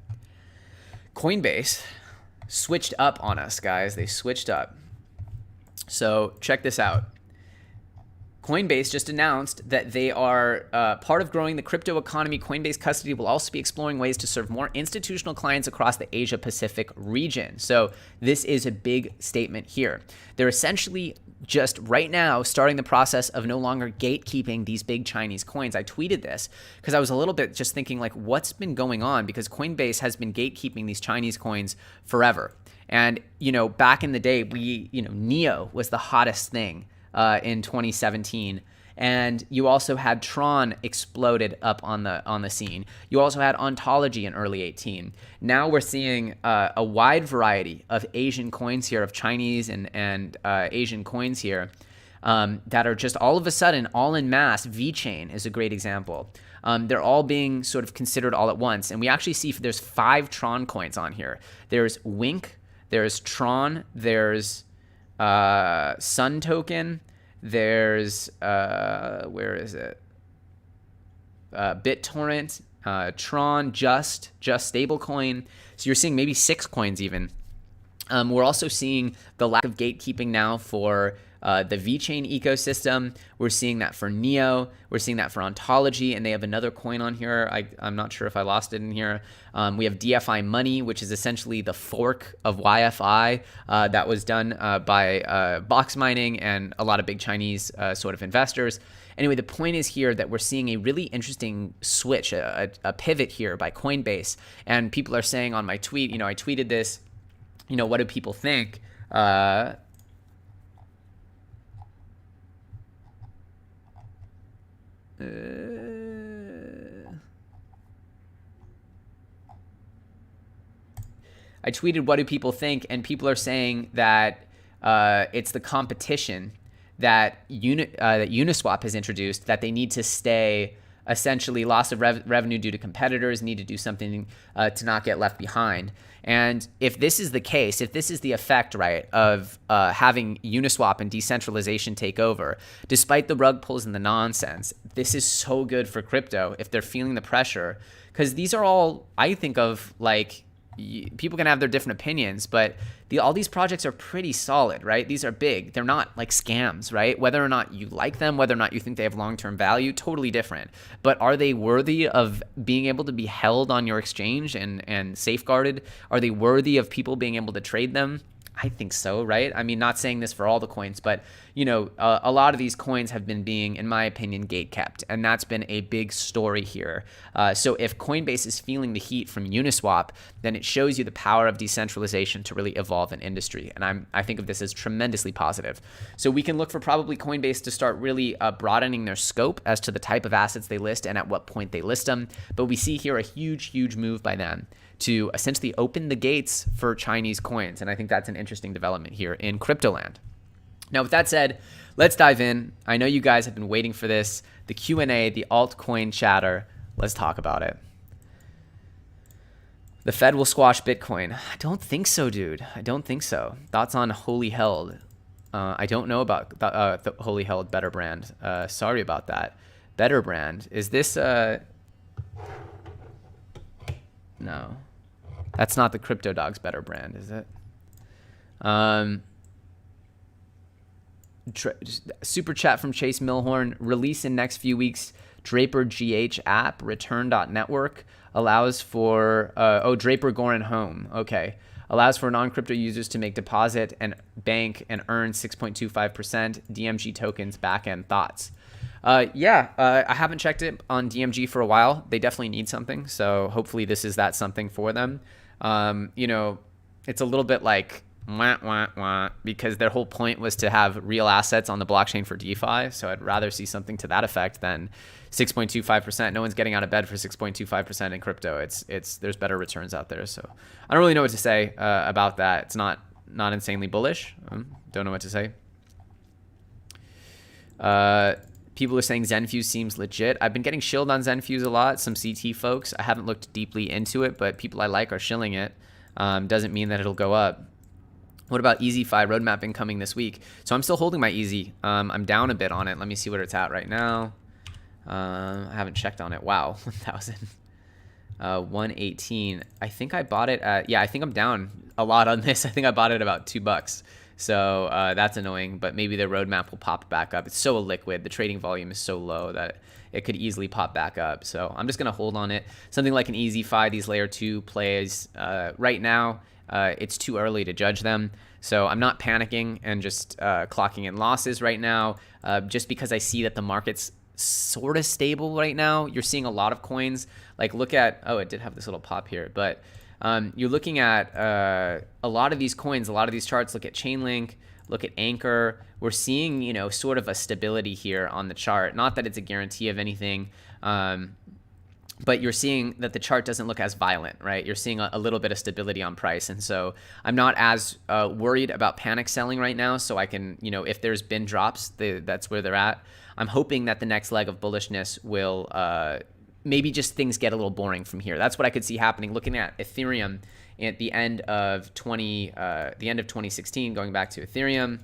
Coinbase switched up on us, guys. They switched up. So check this out. Coinbase just announced that they are part of growing the crypto economy. Coinbase Custody will also be exploring ways to serve more institutional clients across the Asia Pacific region. So this is a big statement here. They're essentially just right now starting the process of no longer gatekeeping these big Chinese coins. I tweeted this because I was a little bit just thinking like, what's been going on? Because Coinbase has been gatekeeping these Chinese coins forever. And, back in the day, Neo was the hottest thing in 2017. And you also had Tron exploded up on the scene. You also had Ontology in early 18. Now we're seeing a wide variety of Asian coins here, of Chinese and Asian coins here that are just all of a sudden all in mass. VeChain is a great example. They're all being sort of considered all at once. And we actually see there's 5 Tron coins on here. There's Wink, there's Tron, there's Sun Token, there's, where is it? BitTorrent, Tron, Just stablecoin. So you're seeing maybe 6 coins even. We're also seeing the lack of gatekeeping now for the VeChain ecosystem. We're seeing that for Neo. We're seeing that for Ontology, and they have another coin on here. I'm not sure if I lost it in here. We have DFI Money, which is essentially the fork of YFI that was done by box mining and a lot of big Chinese sort of investors. Anyway, the point is here that we're seeing a really interesting switch, a pivot here by Coinbase. And people are saying on my tweet, I tweeted this, what do people think? I tweeted, what do people think? And people are saying that it's the competition that Uniswap has introduced, that they need to stay, essentially loss of revenue due to competitors, need to do something to not get left behind. And if this is the case, if this is the effect, right, of having Uniswap and decentralization take over, despite the rug pulls and the nonsense, this is so good for crypto if they're feeling the pressure. Because these are all, I think of like, people can have their different opinions, but all these projects are pretty solid, right? These are big. They're not like scams, right? Whether or not you like them, whether or not you think they have long-term value, totally different. But are they worthy of being able to be held on your exchange and safeguarded? Are they worthy of people being able to trade them? I think so, right? I mean, not saying this for all the coins, but a lot of these coins have been being, in my opinion, gate kept, and that's been a big story here. So if Coinbase is feeling the heat from Uniswap, then it shows you the power of decentralization to really evolve an industry, and I think of this as tremendously positive. So we can look for probably Coinbase to start really broadening their scope as to the type of assets they list and at what point they list them. But we see here a huge move by them to essentially open the gates for Chinese coins. And I think that's an interesting development here in crypto land. Now, with that said, let's dive in. I know you guys have been waiting for this. The Q&A, the altcoin chatter. Let's talk about it. The Fed will squash Bitcoin. I don't think so, dude. I don't think so. Thoughts on Holy Held? I don't know about the Holy Held Better Brand. Sorry about that. Better Brand. Is this... No, that's not the Crypto Dogs Better Brand, is it? Super chat from Chase Milhorn. Release in next few weeks. Draper GH app, return.network, allows for, Draper Gorin Home. Okay. Allows for non-crypto users to make deposit and bank and earn 6.25% DMG tokens. Backend thoughts. I haven't checked it on DMG for a while. They definitely need something. So hopefully this is that something for them. It's a little bit like because their whole point was to have real assets on the blockchain for DeFi. So I'd rather see something to that effect than 6.25%. No one's getting out of bed for 6.25% in crypto. There's better returns out there. So I don't really know what to say about that. It's not insanely bullish. Don't know what to say. People are saying ZenFuse seems legit. I've been getting shilled on ZenFuse a lot. Some CT folks. I haven't looked deeply into it, but people I like are shilling it. Doesn't mean that it'll go up. What about EasyFi roadmap incoming this week? So I'm still holding my Easy. I'm down a bit on it. Let me see what it's at right now. I haven't checked on it. Wow, 1,000. 118. I think I bought it at, I think I'm down a lot on this. I think I bought it about $2. So that's annoying, but maybe their roadmap will pop back up. It's so illiquid. The trading volume is so low that it could easily pop back up. So I'm just going to hold on it. Something like an easy fi, these layer 2 plays right now, it's too early to judge them. So I'm not panicking and just clocking in losses right now, just because I see that the market's sort of stable right now. You're seeing a lot of coins, like look at, oh, it did have this little pop here, but you're looking at a lot of these coins, a lot of these charts. Look at Chainlink, look at Anchor. We're seeing, you know, sort of a stability here on the chart. Not that it's a guarantee of anything, but you're seeing that the chart doesn't look as violent, right? You're seeing a little bit of stability on price. And so I'm not as worried about panic selling right now. So I can, you know, if there's been drops, that's where they're at. I'm hoping that the next leg of bullishness will maybe just things get a little boring from here. That's what I could see happening. Looking at Ethereum at the end of 2016, going back to Ethereum,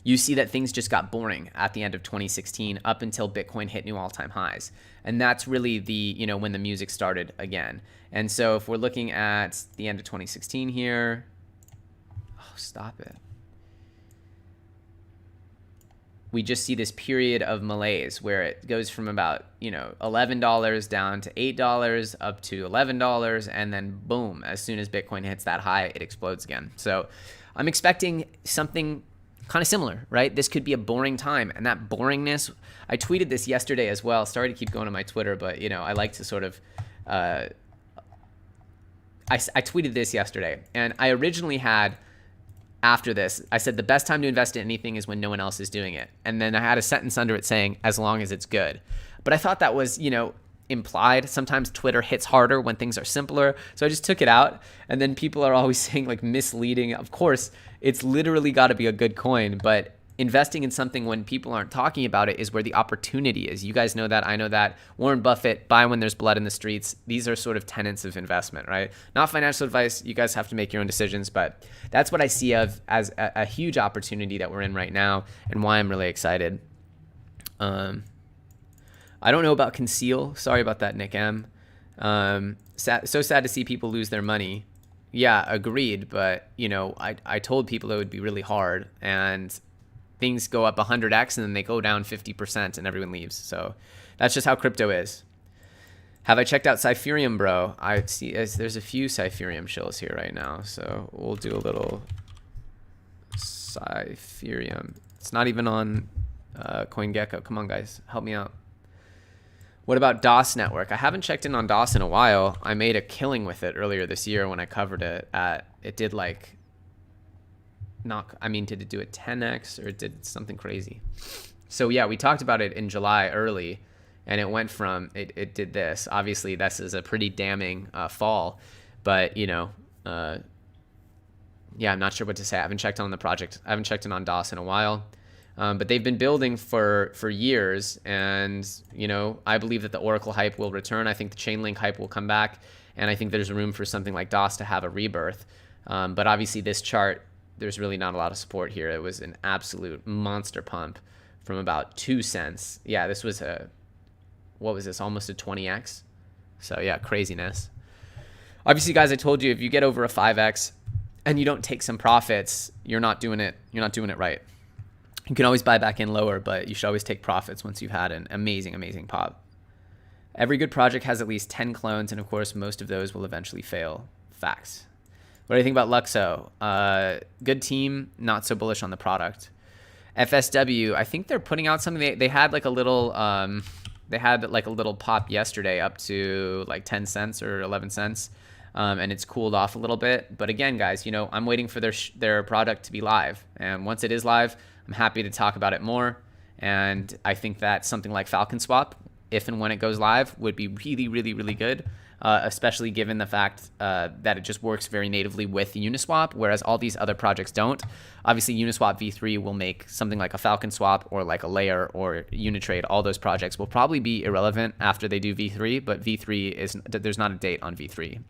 you see that things just got boring at the end of 2016 up until Bitcoin hit new all-time highs. And that's really the, you know, when the music started again. And so if we're looking at the end of 2016 here, oh, stop it. We just see this period of malaise where it goes from about, you know, $11 down to $8 up to $11, and then boom, as soon as Bitcoin hits that high, it explodes again. So I'm expecting something kind of similar, right? This could be a boring time, and that boringness, I tweeted this yesterday as well. Sorry to keep going on my Twitter, but you know, I like to sort of I tweeted this yesterday, and I originally had, after this, I said the best time to invest in anything is when no one else is doing it. And then I had a sentence under it saying, as long as it's good. But I thought that was, you know, implied. Sometimes Twitter hits harder when things are simpler. So I just took it out. And then people are always saying like misleading. Of course, it's literally got to be a good coin, but investing in something when people aren't talking about it is where the opportunity is. You guys know that. I know that. Warren Buffett, buy when there's blood in the streets. These are sort of tenets of investment, right? Not financial advice. You guys have to make your own decisions, but that's what I see as a huge opportunity that we're in right now and why I'm really excited. I don't know about Conceal. Sorry about that, Nick M. So sad to see people lose their money. Yeah, agreed. But, you know, I told people it would be really hard, and things go up 100x and then they go down 50% and everyone leaves. So that's just how crypto is. Have I checked out Cypherium, bro? I see there's a few Cypherium shills here right now. So we'll do a little Cypherium. It's not even on CoinGecko. Come on, guys. Help me out. What about DOS Network? I haven't checked in on DOS in a while. I made a killing with it earlier this year when I covered it. It did like... did it do a 10x or it did something crazy? So yeah, we talked about it in July early, and it went from, it did this. Obviously, this is a pretty damning fall, but you know, yeah, I'm not sure what to say. I haven't checked on the project. I haven't checked in on DOS in a while, but they've been building for years, and you know, I believe that the Oracle hype will return. I think the Chainlink hype will come back, and I think there's room for something like DOS to have a rebirth. But obviously, this chart, there's really not a lot of support here. It was an absolute monster pump from about 2 cents. Yeah, this was what was this? Almost a 20x. So yeah, craziness. Obviously, guys, I told you, if you get over a 5x and you don't take some profits, you're not doing it right. You can always buy back in lower, but you should always take profits once you've had an amazing, amazing pop. Every good project has at least 10 clones, and of course, most of those will eventually fail. Facts. What do you think about Luxo? Good team, not so bullish on the product. FSW, I think they're putting out something. They had like a little pop yesterday up to like 10 cents or 11 cents, and it's cooled off a little bit. But again, guys, you know, I'm waiting for their product to be live, and once it is live, I'm happy to talk about it more. And I think that something like Falcon Swap, if and when it goes live, would be really, really, really good. Especially given the fact that it just works very natively with Uniswap, whereas all these other projects don't. Obviously, Uniswap v3 will make something like a Falcon Swap or like a Layer or Unitrade. All those projects will probably be irrelevant after they do v3, but there's not a date on v3.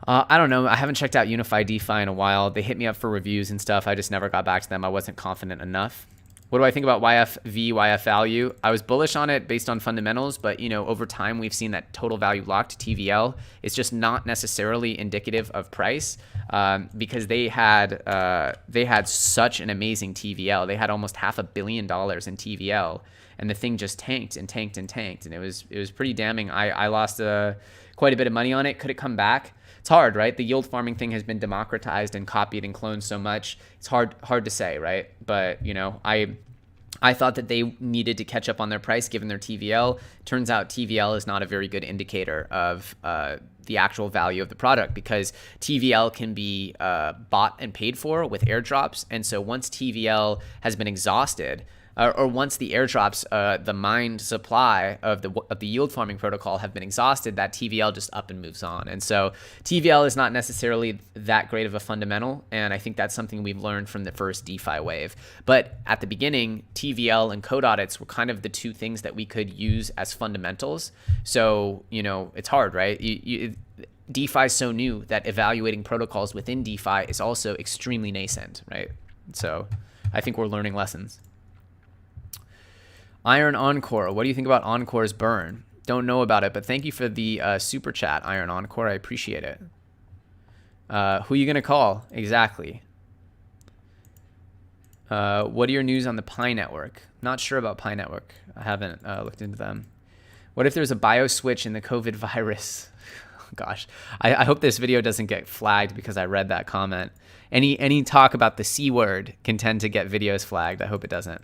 I don't know. I haven't checked out Unified DeFi in a while. They hit me up for reviews and stuff. I just never got back to them. I wasn't confident enough. What do I think about YFV, YF value? I was bullish on it based on fundamentals, but over time we've seen that total value locked TVL is just not necessarily indicative of price, because they had such an amazing TVL. They had almost $500 million in TVL, and the thing just tanked and tanked and tanked, and it was pretty damning. I lost quite a bit of money on it. Could it come back? It's hard, right? The yield farming thing has been democratized and copied and cloned so much. It's hard to say, right? But I thought that they needed to catch up on their price given their TVL. Turns out TVL is not a very good indicator of the actual value of the product, because TVL can be bought and paid for with airdrops. And so once TVL has been exhausted, or once the airdrops, the mined supply of the yield farming protocol have been exhausted, that TVL just up and moves on. And so TVL is not necessarily that great of a fundamental, and I think that's something we've learned from the first DeFi wave. But at the beginning, TVL and code audits were kind of the two things that we could use as fundamentals. So it's hard, right? DeFi is so new that evaluating protocols within DeFi is also extremely nascent, right? So I think we're learning lessons. Iron Encore, what do you think about Encore's burn? Don't know about it, but thank you for the super chat, Iron Encore. I appreciate it. Who are you going to call? Exactly. What are your news on the Pi Network? Not sure about Pi Network. I haven't looked into them. What if there's a bio switch in the COVID virus? Gosh, I hope this video doesn't get flagged because I read that comment. Any talk about the C word can tend to get videos flagged. I hope it doesn't.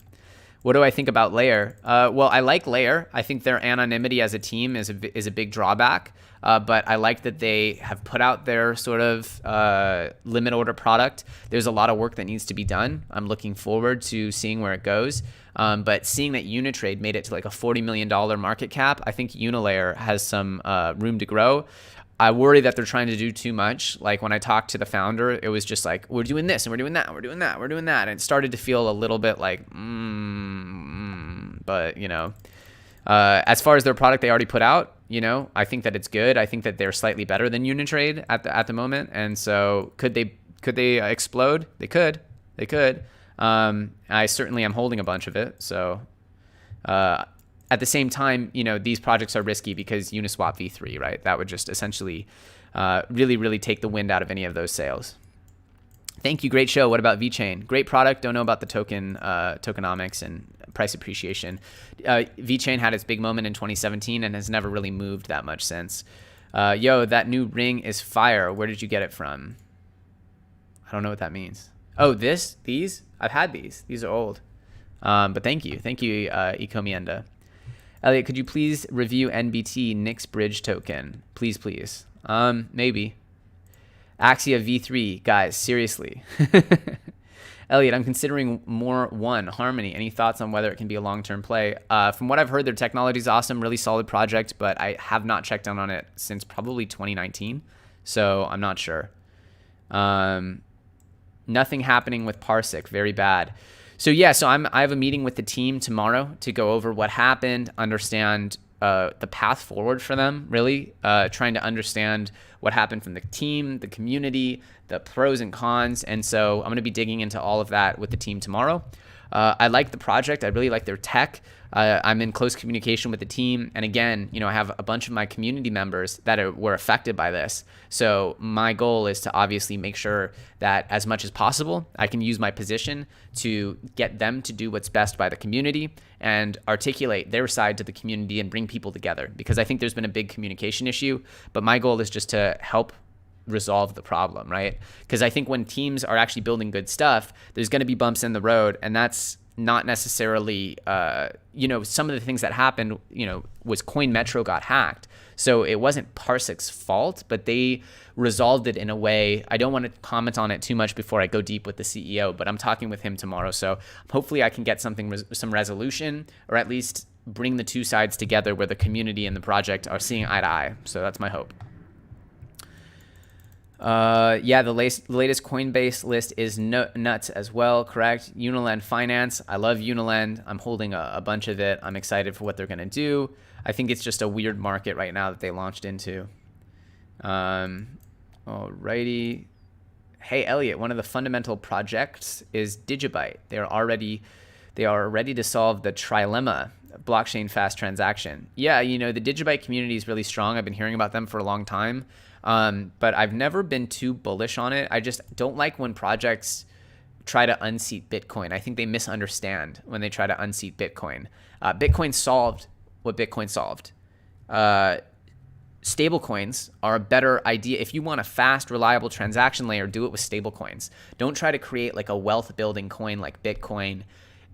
What do I think about Layer? Well, I like Layer. I think their anonymity as a team is a big drawback, but I like that they have put out their sort of limit order product. There's a lot of work that needs to be done. I'm looking forward to seeing where it goes. But seeing that Unitrade made it to like a $40 million market cap, I think Unilayer has some room to grow. I worry that they're trying to do too much. Like when I talked to the founder, it was just like, we're doing this and we're doing that, we're doing that, we're doing that. And it started to feel a little bit like, but as far as their product they already put out, I think that it's good. I think that they're slightly better than Unitrade at the moment. And so could they explode? They could. I certainly am holding a bunch of it. So, at the same time, these projects are risky because Uniswap v3, right? That would just essentially really, really take the wind out of any of those sales. Thank you. Great show. What about VeChain? Great product. Don't know about the tokenomics and price appreciation. VeChain had its big moment in 2017 and has never really moved that much since. Yo, that new ring is fire. Where did you get it from? I don't know what that means. Oh, these? I've had these. These are old. But thank you. Thank you, Ecomienda. Elliot, could you please review NBT Nix Bridge token? Please. Maybe. Axia V3, guys, seriously. Elliot, I'm considering more one, Harmony. Any thoughts on whether it can be a long-term play? From what I've heard, their technology is awesome, really solid project, but I have not checked in on it since probably 2019, so I'm not sure. Nothing happening with Parsec, very bad. So yeah, I have a meeting with the team tomorrow to go over what happened, understand the path forward for them, really trying to understand what happened from the team, the community, the pros and cons. And so I'm going to be digging into all of that with the team tomorrow. I like the project. I really like their tech. I'm in close communication with the team. And again, I have a bunch of my community members that were affected by this. So my goal is to obviously make sure that as much as possible, I can use my position to get them to do what's best by the community and articulate their side to the community and bring people together. Because I think there's been a big communication issue, but my goal is just to help resolve the problem, right? Because I think when teams are actually building good stuff, there's going to be bumps in the road, and that's not necessarily, some of the things that happened, was Coin Metro got hacked. So it wasn't Parsec's fault, but they resolved it in a way. I don't want to comment on it too much before I go deep with the CEO, but I'm talking with him tomorrow. So hopefully I can get some resolution, or at least bring the two sides together where the community and the project are seeing eye to eye. So that's my hope. Yeah, the latest Coinbase list is nuts as well, correct? Unilend Finance. I love Unilend. I'm holding a bunch of it. I'm excited for what they're going to do. I think it's just a weird market right now that they launched into. Alrighty. Hey, Elliot, one of the fundamental projects is Digibyte. They're already They are ready to solve the trilemma, blockchain fast transaction. Yeah, you know, the Digibyte community is really strong. I've been hearing about them for a long time, but I've never been too bullish on it. I just don't like when projects try to unseat Bitcoin. I think they misunderstand when they try to unseat Bitcoin. Bitcoin solved what Bitcoin solved. Stablecoins are a better idea. If you want a fast, reliable transaction layer, do it with stablecoins. Don't try to create like a wealth building coin like Bitcoin.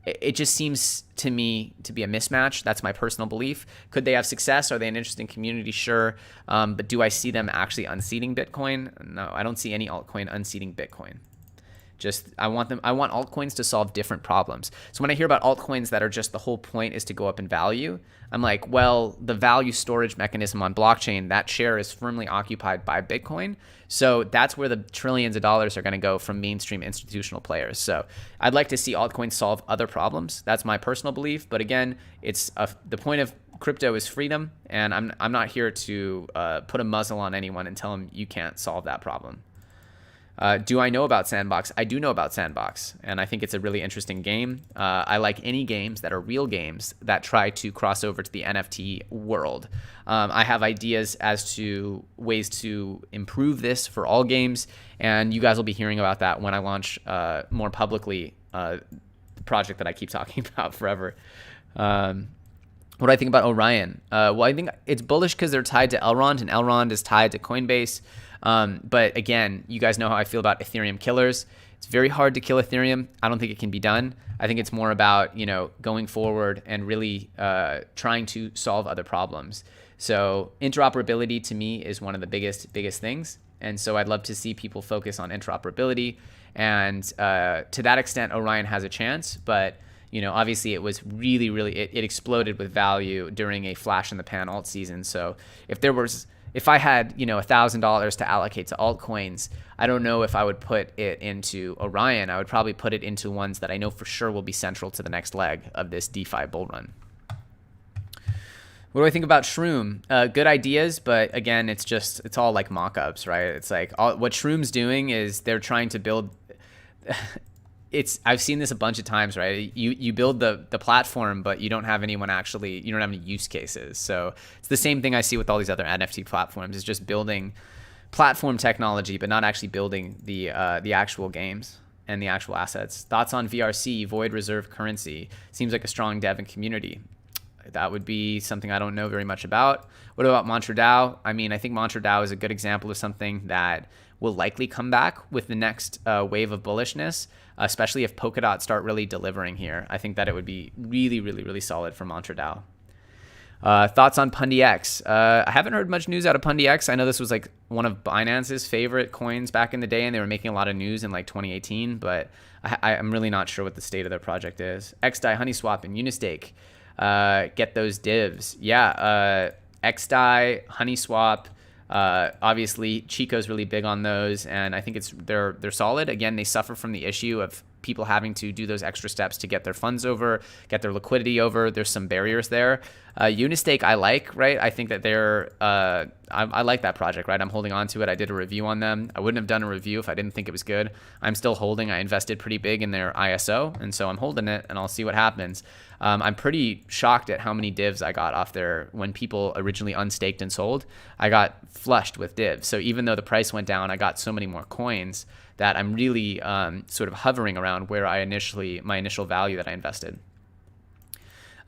It just seems to me to be a mismatch. That's my personal belief. Could they have success? Are they an interesting community? Sure. But do I see them actually unseating Bitcoin? No, I don't see any altcoin unseating Bitcoin. I want altcoins to solve different problems. So when I hear about altcoins that are just the whole point is to go up in value, I'm like, well, the value storage mechanism on blockchain, that share is firmly occupied by Bitcoin. So that's where the trillions of dollars are going to go from mainstream institutional players. So I'd like to see altcoins solve other problems. That's my personal belief. But again, the point of crypto is freedom, and I'm not here to put a muzzle on anyone and tell them you can't solve that problem. Do I know about Sandbox? I do know about Sandbox, and I think it's a really interesting game. I like any games that are real games that try to cross over to the NFT world. I have ideas as to ways to improve this for all games, and you guys will be hearing about that when I launch more publicly the project that I keep talking about forever. What do I think about Orion? Well, I think it's bullish because they're tied to Elrond, and Elrond is tied to Coinbase. But again, you guys know how I feel about Ethereum killers. It's very hard to kill Ethereum. I don't think it can be done. I think it's more about, you know, going forward and really trying to solve other problems. So interoperability to me is one of the biggest things. And so I'd love to see people focus on interoperability. And to that extent, Orion has a chance. But, you know, obviously it was really, it exploded with value during a flash in the pan alt season. So if I had, you know, $1,000 to allocate to altcoins, I don't know if I would put it into Orion. I would probably put it into ones that I know for sure will be central to the next leg of this DeFi bull run. What do I think about Shroom? Good ideas, but again, it's all like mock-ups, right? It's like what Shroom's doing is they're trying to build. I've seen this a bunch of times, right? You build the platform, but you don't have you don't have any use cases. So it's the same thing I see with all these other NFT platforms, is just building platform technology, but not actually building the actual games and the actual assets. Thoughts on VRC, Void Reserve Currency? Seems like a strong dev and community. That would be something I don't know very much about. What about MantraDAO? I mean, I think MantraDAO is a good example of something that will likely come back with the next wave of bullishness, especially if Polkadot start really delivering here. I think that it would be really solid for MantraDAO. Thoughts on PundyX? I haven't heard much news out of PundyX. I know this was like one of Binance's favorite coins back in the day, and they were making a lot of news in like 2018, but I'm really not sure what the state of their project is. XDAI, HoneySwap, and Unistake. Get those divs. Yeah, XDAI, HoneySwap. Obviously, Chico's really big on those, and I think they're solid. Again, they suffer from the issue of people having to do those extra steps to get their funds over, get their liquidity over. There's some barriers there. Unistake, I like, right? I think that I like that project, right? I'm holding on to it. I did a review on them. I wouldn't have done a review if I didn't think it was good. I'm still holding. I invested pretty big in their ISO, and so I'm holding it, and I'll see what happens. I'm pretty shocked at how many divs I got off there when people originally unstaked and sold. I got flushed with divs. So even though the price went down, I got so many more coins that I'm really sort of hovering around where my initial value that I invested.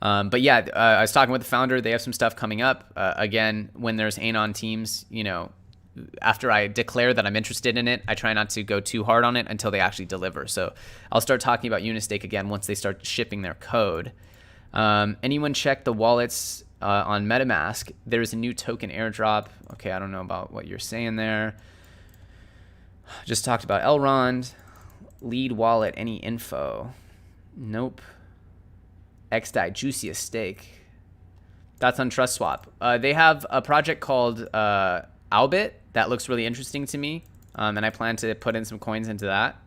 But yeah, I was talking with the founder. They have some stuff coming up. Again, when there's Anon teams, you know, after I declare that I'm interested in it, I try not to go too hard on it until they actually deliver. So I'll start talking about Unistake again once they start shipping their code. Anyone check the wallets on MetaMask? There's a new token airdrop. Okay, I don't know about what you're saying there. Just talked about Elrond. Lead wallet, any info? Nope. XDAI, juiciest stake. That's on TrustSwap. They have a project called Albit that looks really interesting to me, and I plan to put in some coins into that.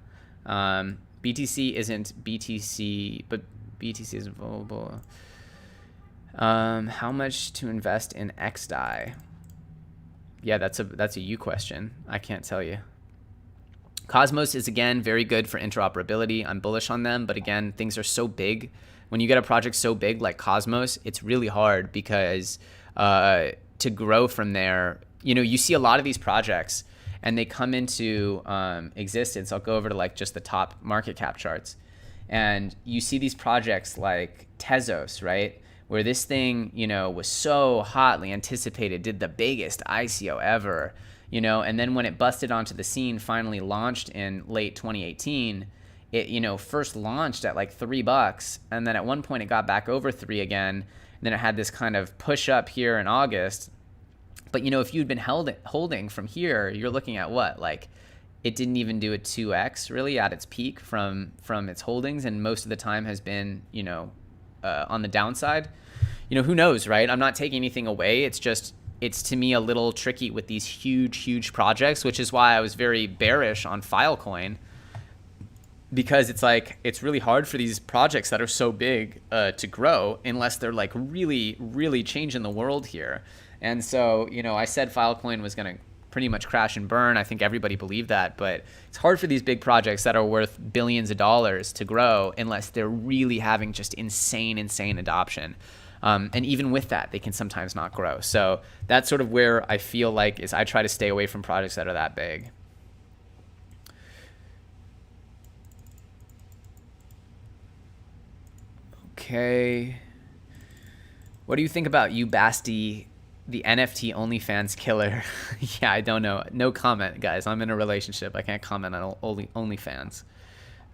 BTC isn't BTC, but BTC is available. How much to invest in XDAI? Yeah, that's a you question. I can't tell you. Cosmos is, again, very good for interoperability. I'm bullish on them, but again, things are so big. When you get a project so big like Cosmos, it's really hard because to grow from there, you know, you see a lot of these projects and they come into existence. I'll go over to like just the top market cap charts. And you see these projects like Tezos, right? Where this thing, you know, was so hotly anticipated, did the biggest ICO ever, you know, and then when it busted onto the scene, finally launched in late 2018, it, you know, first launched at like $3, and then at one point it got back over 3 again, and then it had this kind of push up here in August. But, you know, if you'd been holding from here, you're looking at what, like, it didn't even do a 2x really at its peak from its holdings, and most of the time has been, you know, on the downside. You know, who knows, right? I'm not taking anything away. It's just, it's to me a little tricky with these huge projects, which is why I was very bearish on Filecoin, because it's like, it's really hard for these projects that are so big to grow unless they're like really changing the world here. And so, you know, I said Filecoin was going to pretty much crash and burn. I think everybody believed that, but it's hard for these big projects that are worth billions of dollars to grow unless they're really having just insane adoption. And even with that, they can sometimes not grow. So that's sort of where I feel like is I try to stay away from projects that are that big. Okay. What do you think about Ubasti, the NFT OnlyFans killer? Yeah, I don't know. No comment, guys. I'm in a relationship. I can't comment on OnlyFans.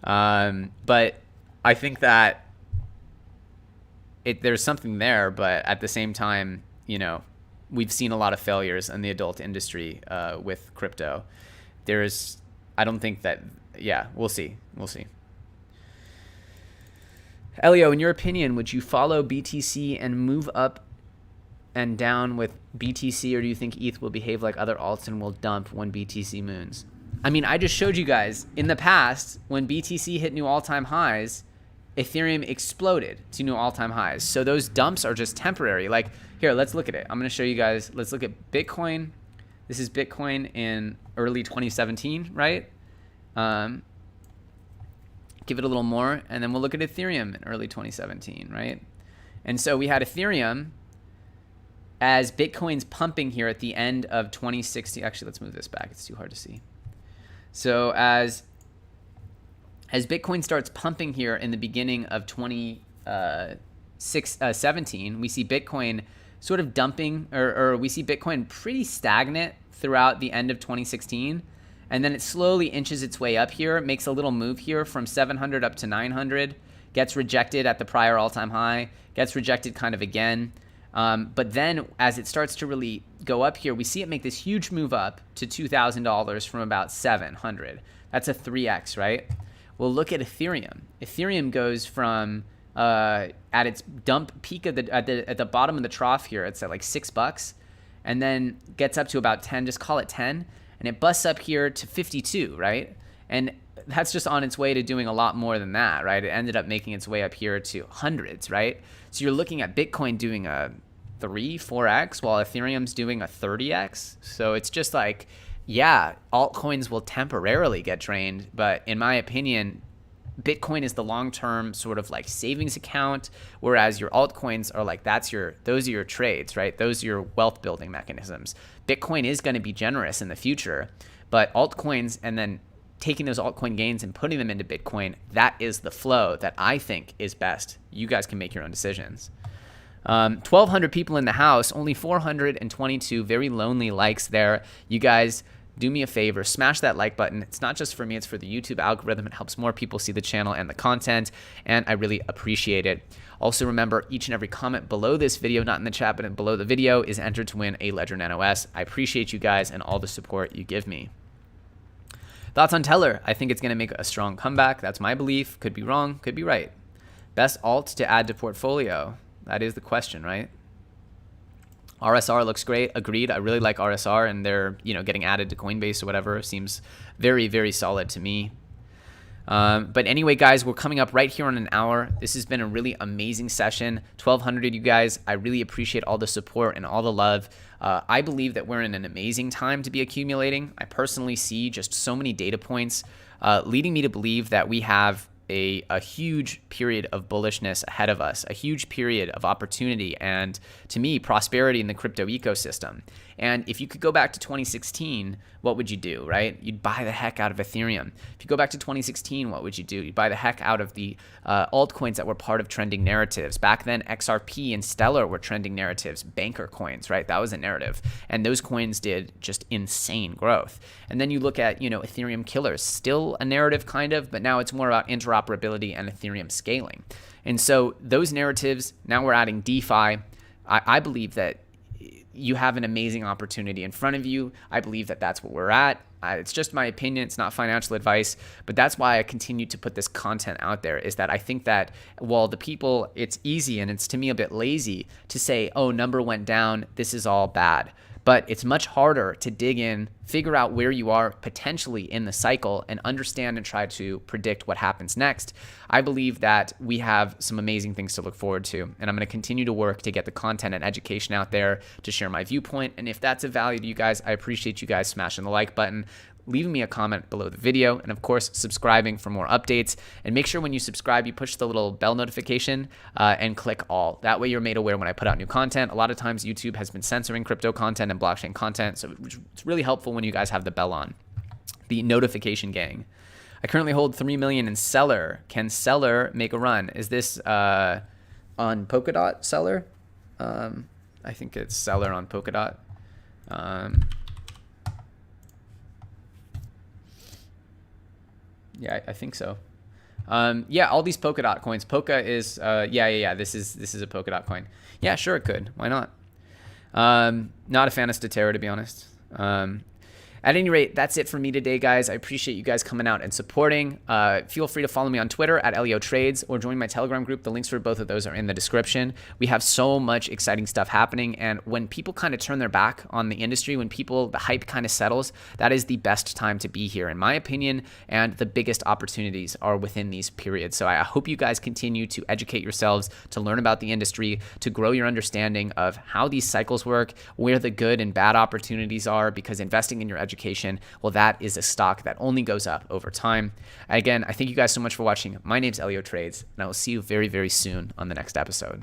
But I think that there's something there, but at the same time, you know, we've seen a lot of failures in the adult industry with crypto. I don't think that, yeah, we'll see. Elio, in your opinion, would you follow BTC and move up and down with BTC, or do you think ETH will behave like other alts and will dump when BTC moons? I mean, I just showed you guys in the past when BTC hit new all-time highs, Ethereum exploded to new all-time highs. So those dumps are just temporary. Like, here, let's look at it. I'm going to show you guys. Let's look at Bitcoin. This is Bitcoin in early 2017, right? Give it a little more, and then we'll look at Ethereum in early 2017, right? And so we had Ethereum as Bitcoin's pumping here at the end of 2016. Actually, let's move this back. It's too hard to see. So as Bitcoin starts pumping here in the beginning of 2017, we see Bitcoin sort of dumping, or we see Bitcoin pretty stagnant throughout the end of 2016. And then it slowly inches its way up here, makes a little move here from 700 up to 900, gets rejected at the prior all-time high, gets rejected kind of again. But then as it starts to really go up here, we see it make this huge move up to $2,000 from about 700. That's a 3x, right? Well, look at Ethereum. Ethereum goes from at its dump peak at the bottom of the trough here, it's at like $6, and then gets up to about 10, just call it 10, and it busts up here to 52, right? And that's just on its way to doing a lot more than that, right? It ended up making its way up here to hundreds, right? So you're looking at Bitcoin doing a 3-4x while Ethereum's doing a 30x. So it's just like, yeah, altcoins will temporarily get drained, but in my opinion, Bitcoin is the long-term sort of like savings account, whereas your altcoins are like, those are your trades, right? Those are your wealth building mechanisms. Bitcoin is going to be generous in the future, but altcoins and then taking those altcoin gains and putting them into Bitcoin, that is the flow that I think is best. You guys can make your own decisions. 1,200 people in the house, only 422 very lonely likes there. You guys, do me a favor, smash that like button. It's not just for me, it's for the YouTube algorithm. It helps more people see the channel and the content, and I really appreciate it. Also remember, each and every comment below this video, not in the chat, but below the video, is entered to win a Ledger Nano S. I appreciate you guys and all the support you give me. Thoughts on Teller? I think it's going to make a strong comeback. That's my belief. Could be wrong, could be right. Best alt to add to portfolio? That is the question, right? RSR looks great. Agreed. I really like RSR, and they're, you know, getting added to Coinbase or whatever. Seems very solid to me. But anyway, guys, we're coming up right here on an hour. This has been a really amazing session. 1,200 of you guys. I really appreciate all the support and all the love. I believe that we're in an amazing time to be accumulating. I personally see just so many data points leading me to believe that we have a huge period of bullishness ahead of us, a huge period of opportunity, and to me, prosperity in the crypto ecosystem. And if you could go back to 2016, what would you do, right? You'd buy the heck out of Ethereum. If you go back to 2016, what would you do? You'd buy the heck out of the altcoins that were part of trending narratives. Back then, XRP and Stellar were trending narratives, banker coins, right? That was a narrative. And those coins did just insane growth. And then you look at, Ethereum killers, still a narrative kind of, but now it's more about interoperability and Ethereum scaling. And so those narratives, now we're adding DeFi. I believe that you have an amazing opportunity in front of you. I believe that that's what we're at. It's just my opinion. It's not financial advice, but that's why I continue to put this content out there, is that I think that while the people, it's easy and it's to me a bit lazy to say, oh, number went down, this is all bad. But it's much harder to dig in, figure out where you are potentially in the cycle, and understand and try to predict what happens next. I believe that we have some amazing things to look forward to, and I'm going to continue to work to get the content and education out there to share my viewpoint. And if that's of value to you guys, I appreciate you guys smashing the like button, leaving me a comment below the video, and of course subscribing for more updates. And make sure when you subscribe, you push the little bell notification and click all. That way you're made aware when I put out new content. A lot of times YouTube has been censoring crypto content and blockchain content, so it's really helpful when you guys have the bell on. The notification gang. I currently hold 3 million in Seller. Can Seller make a run? Is this on Polkadot Seller? I think it's Seller on Polkadot. Yeah, I think so. Yeah, all these Polkadot coins. Polka is, yeah. This is a Polkadot coin. Yeah, sure it could. Why not? Not a fan of Statera, to be honest. At any rate, that's it for me today, guys. I appreciate you guys coming out and supporting. Feel free to follow me on Twitter at LEOTrades or join my Telegram group. The links for both of those are in the description. We have so much exciting stuff happening, and when people kind of turn their back on the industry, when the hype kind of settles, that is the best time to be here, in my opinion, and the biggest opportunities are within these periods. So I hope you guys continue to educate yourselves, to learn about the industry, to grow your understanding of how these cycles work, where the good and bad opportunities are, because investing in your education, well, that is a stock that only goes up over time. Again, I thank you guys so much for watching. My name's LEOTrades, and I will see you very, very soon on the next episode.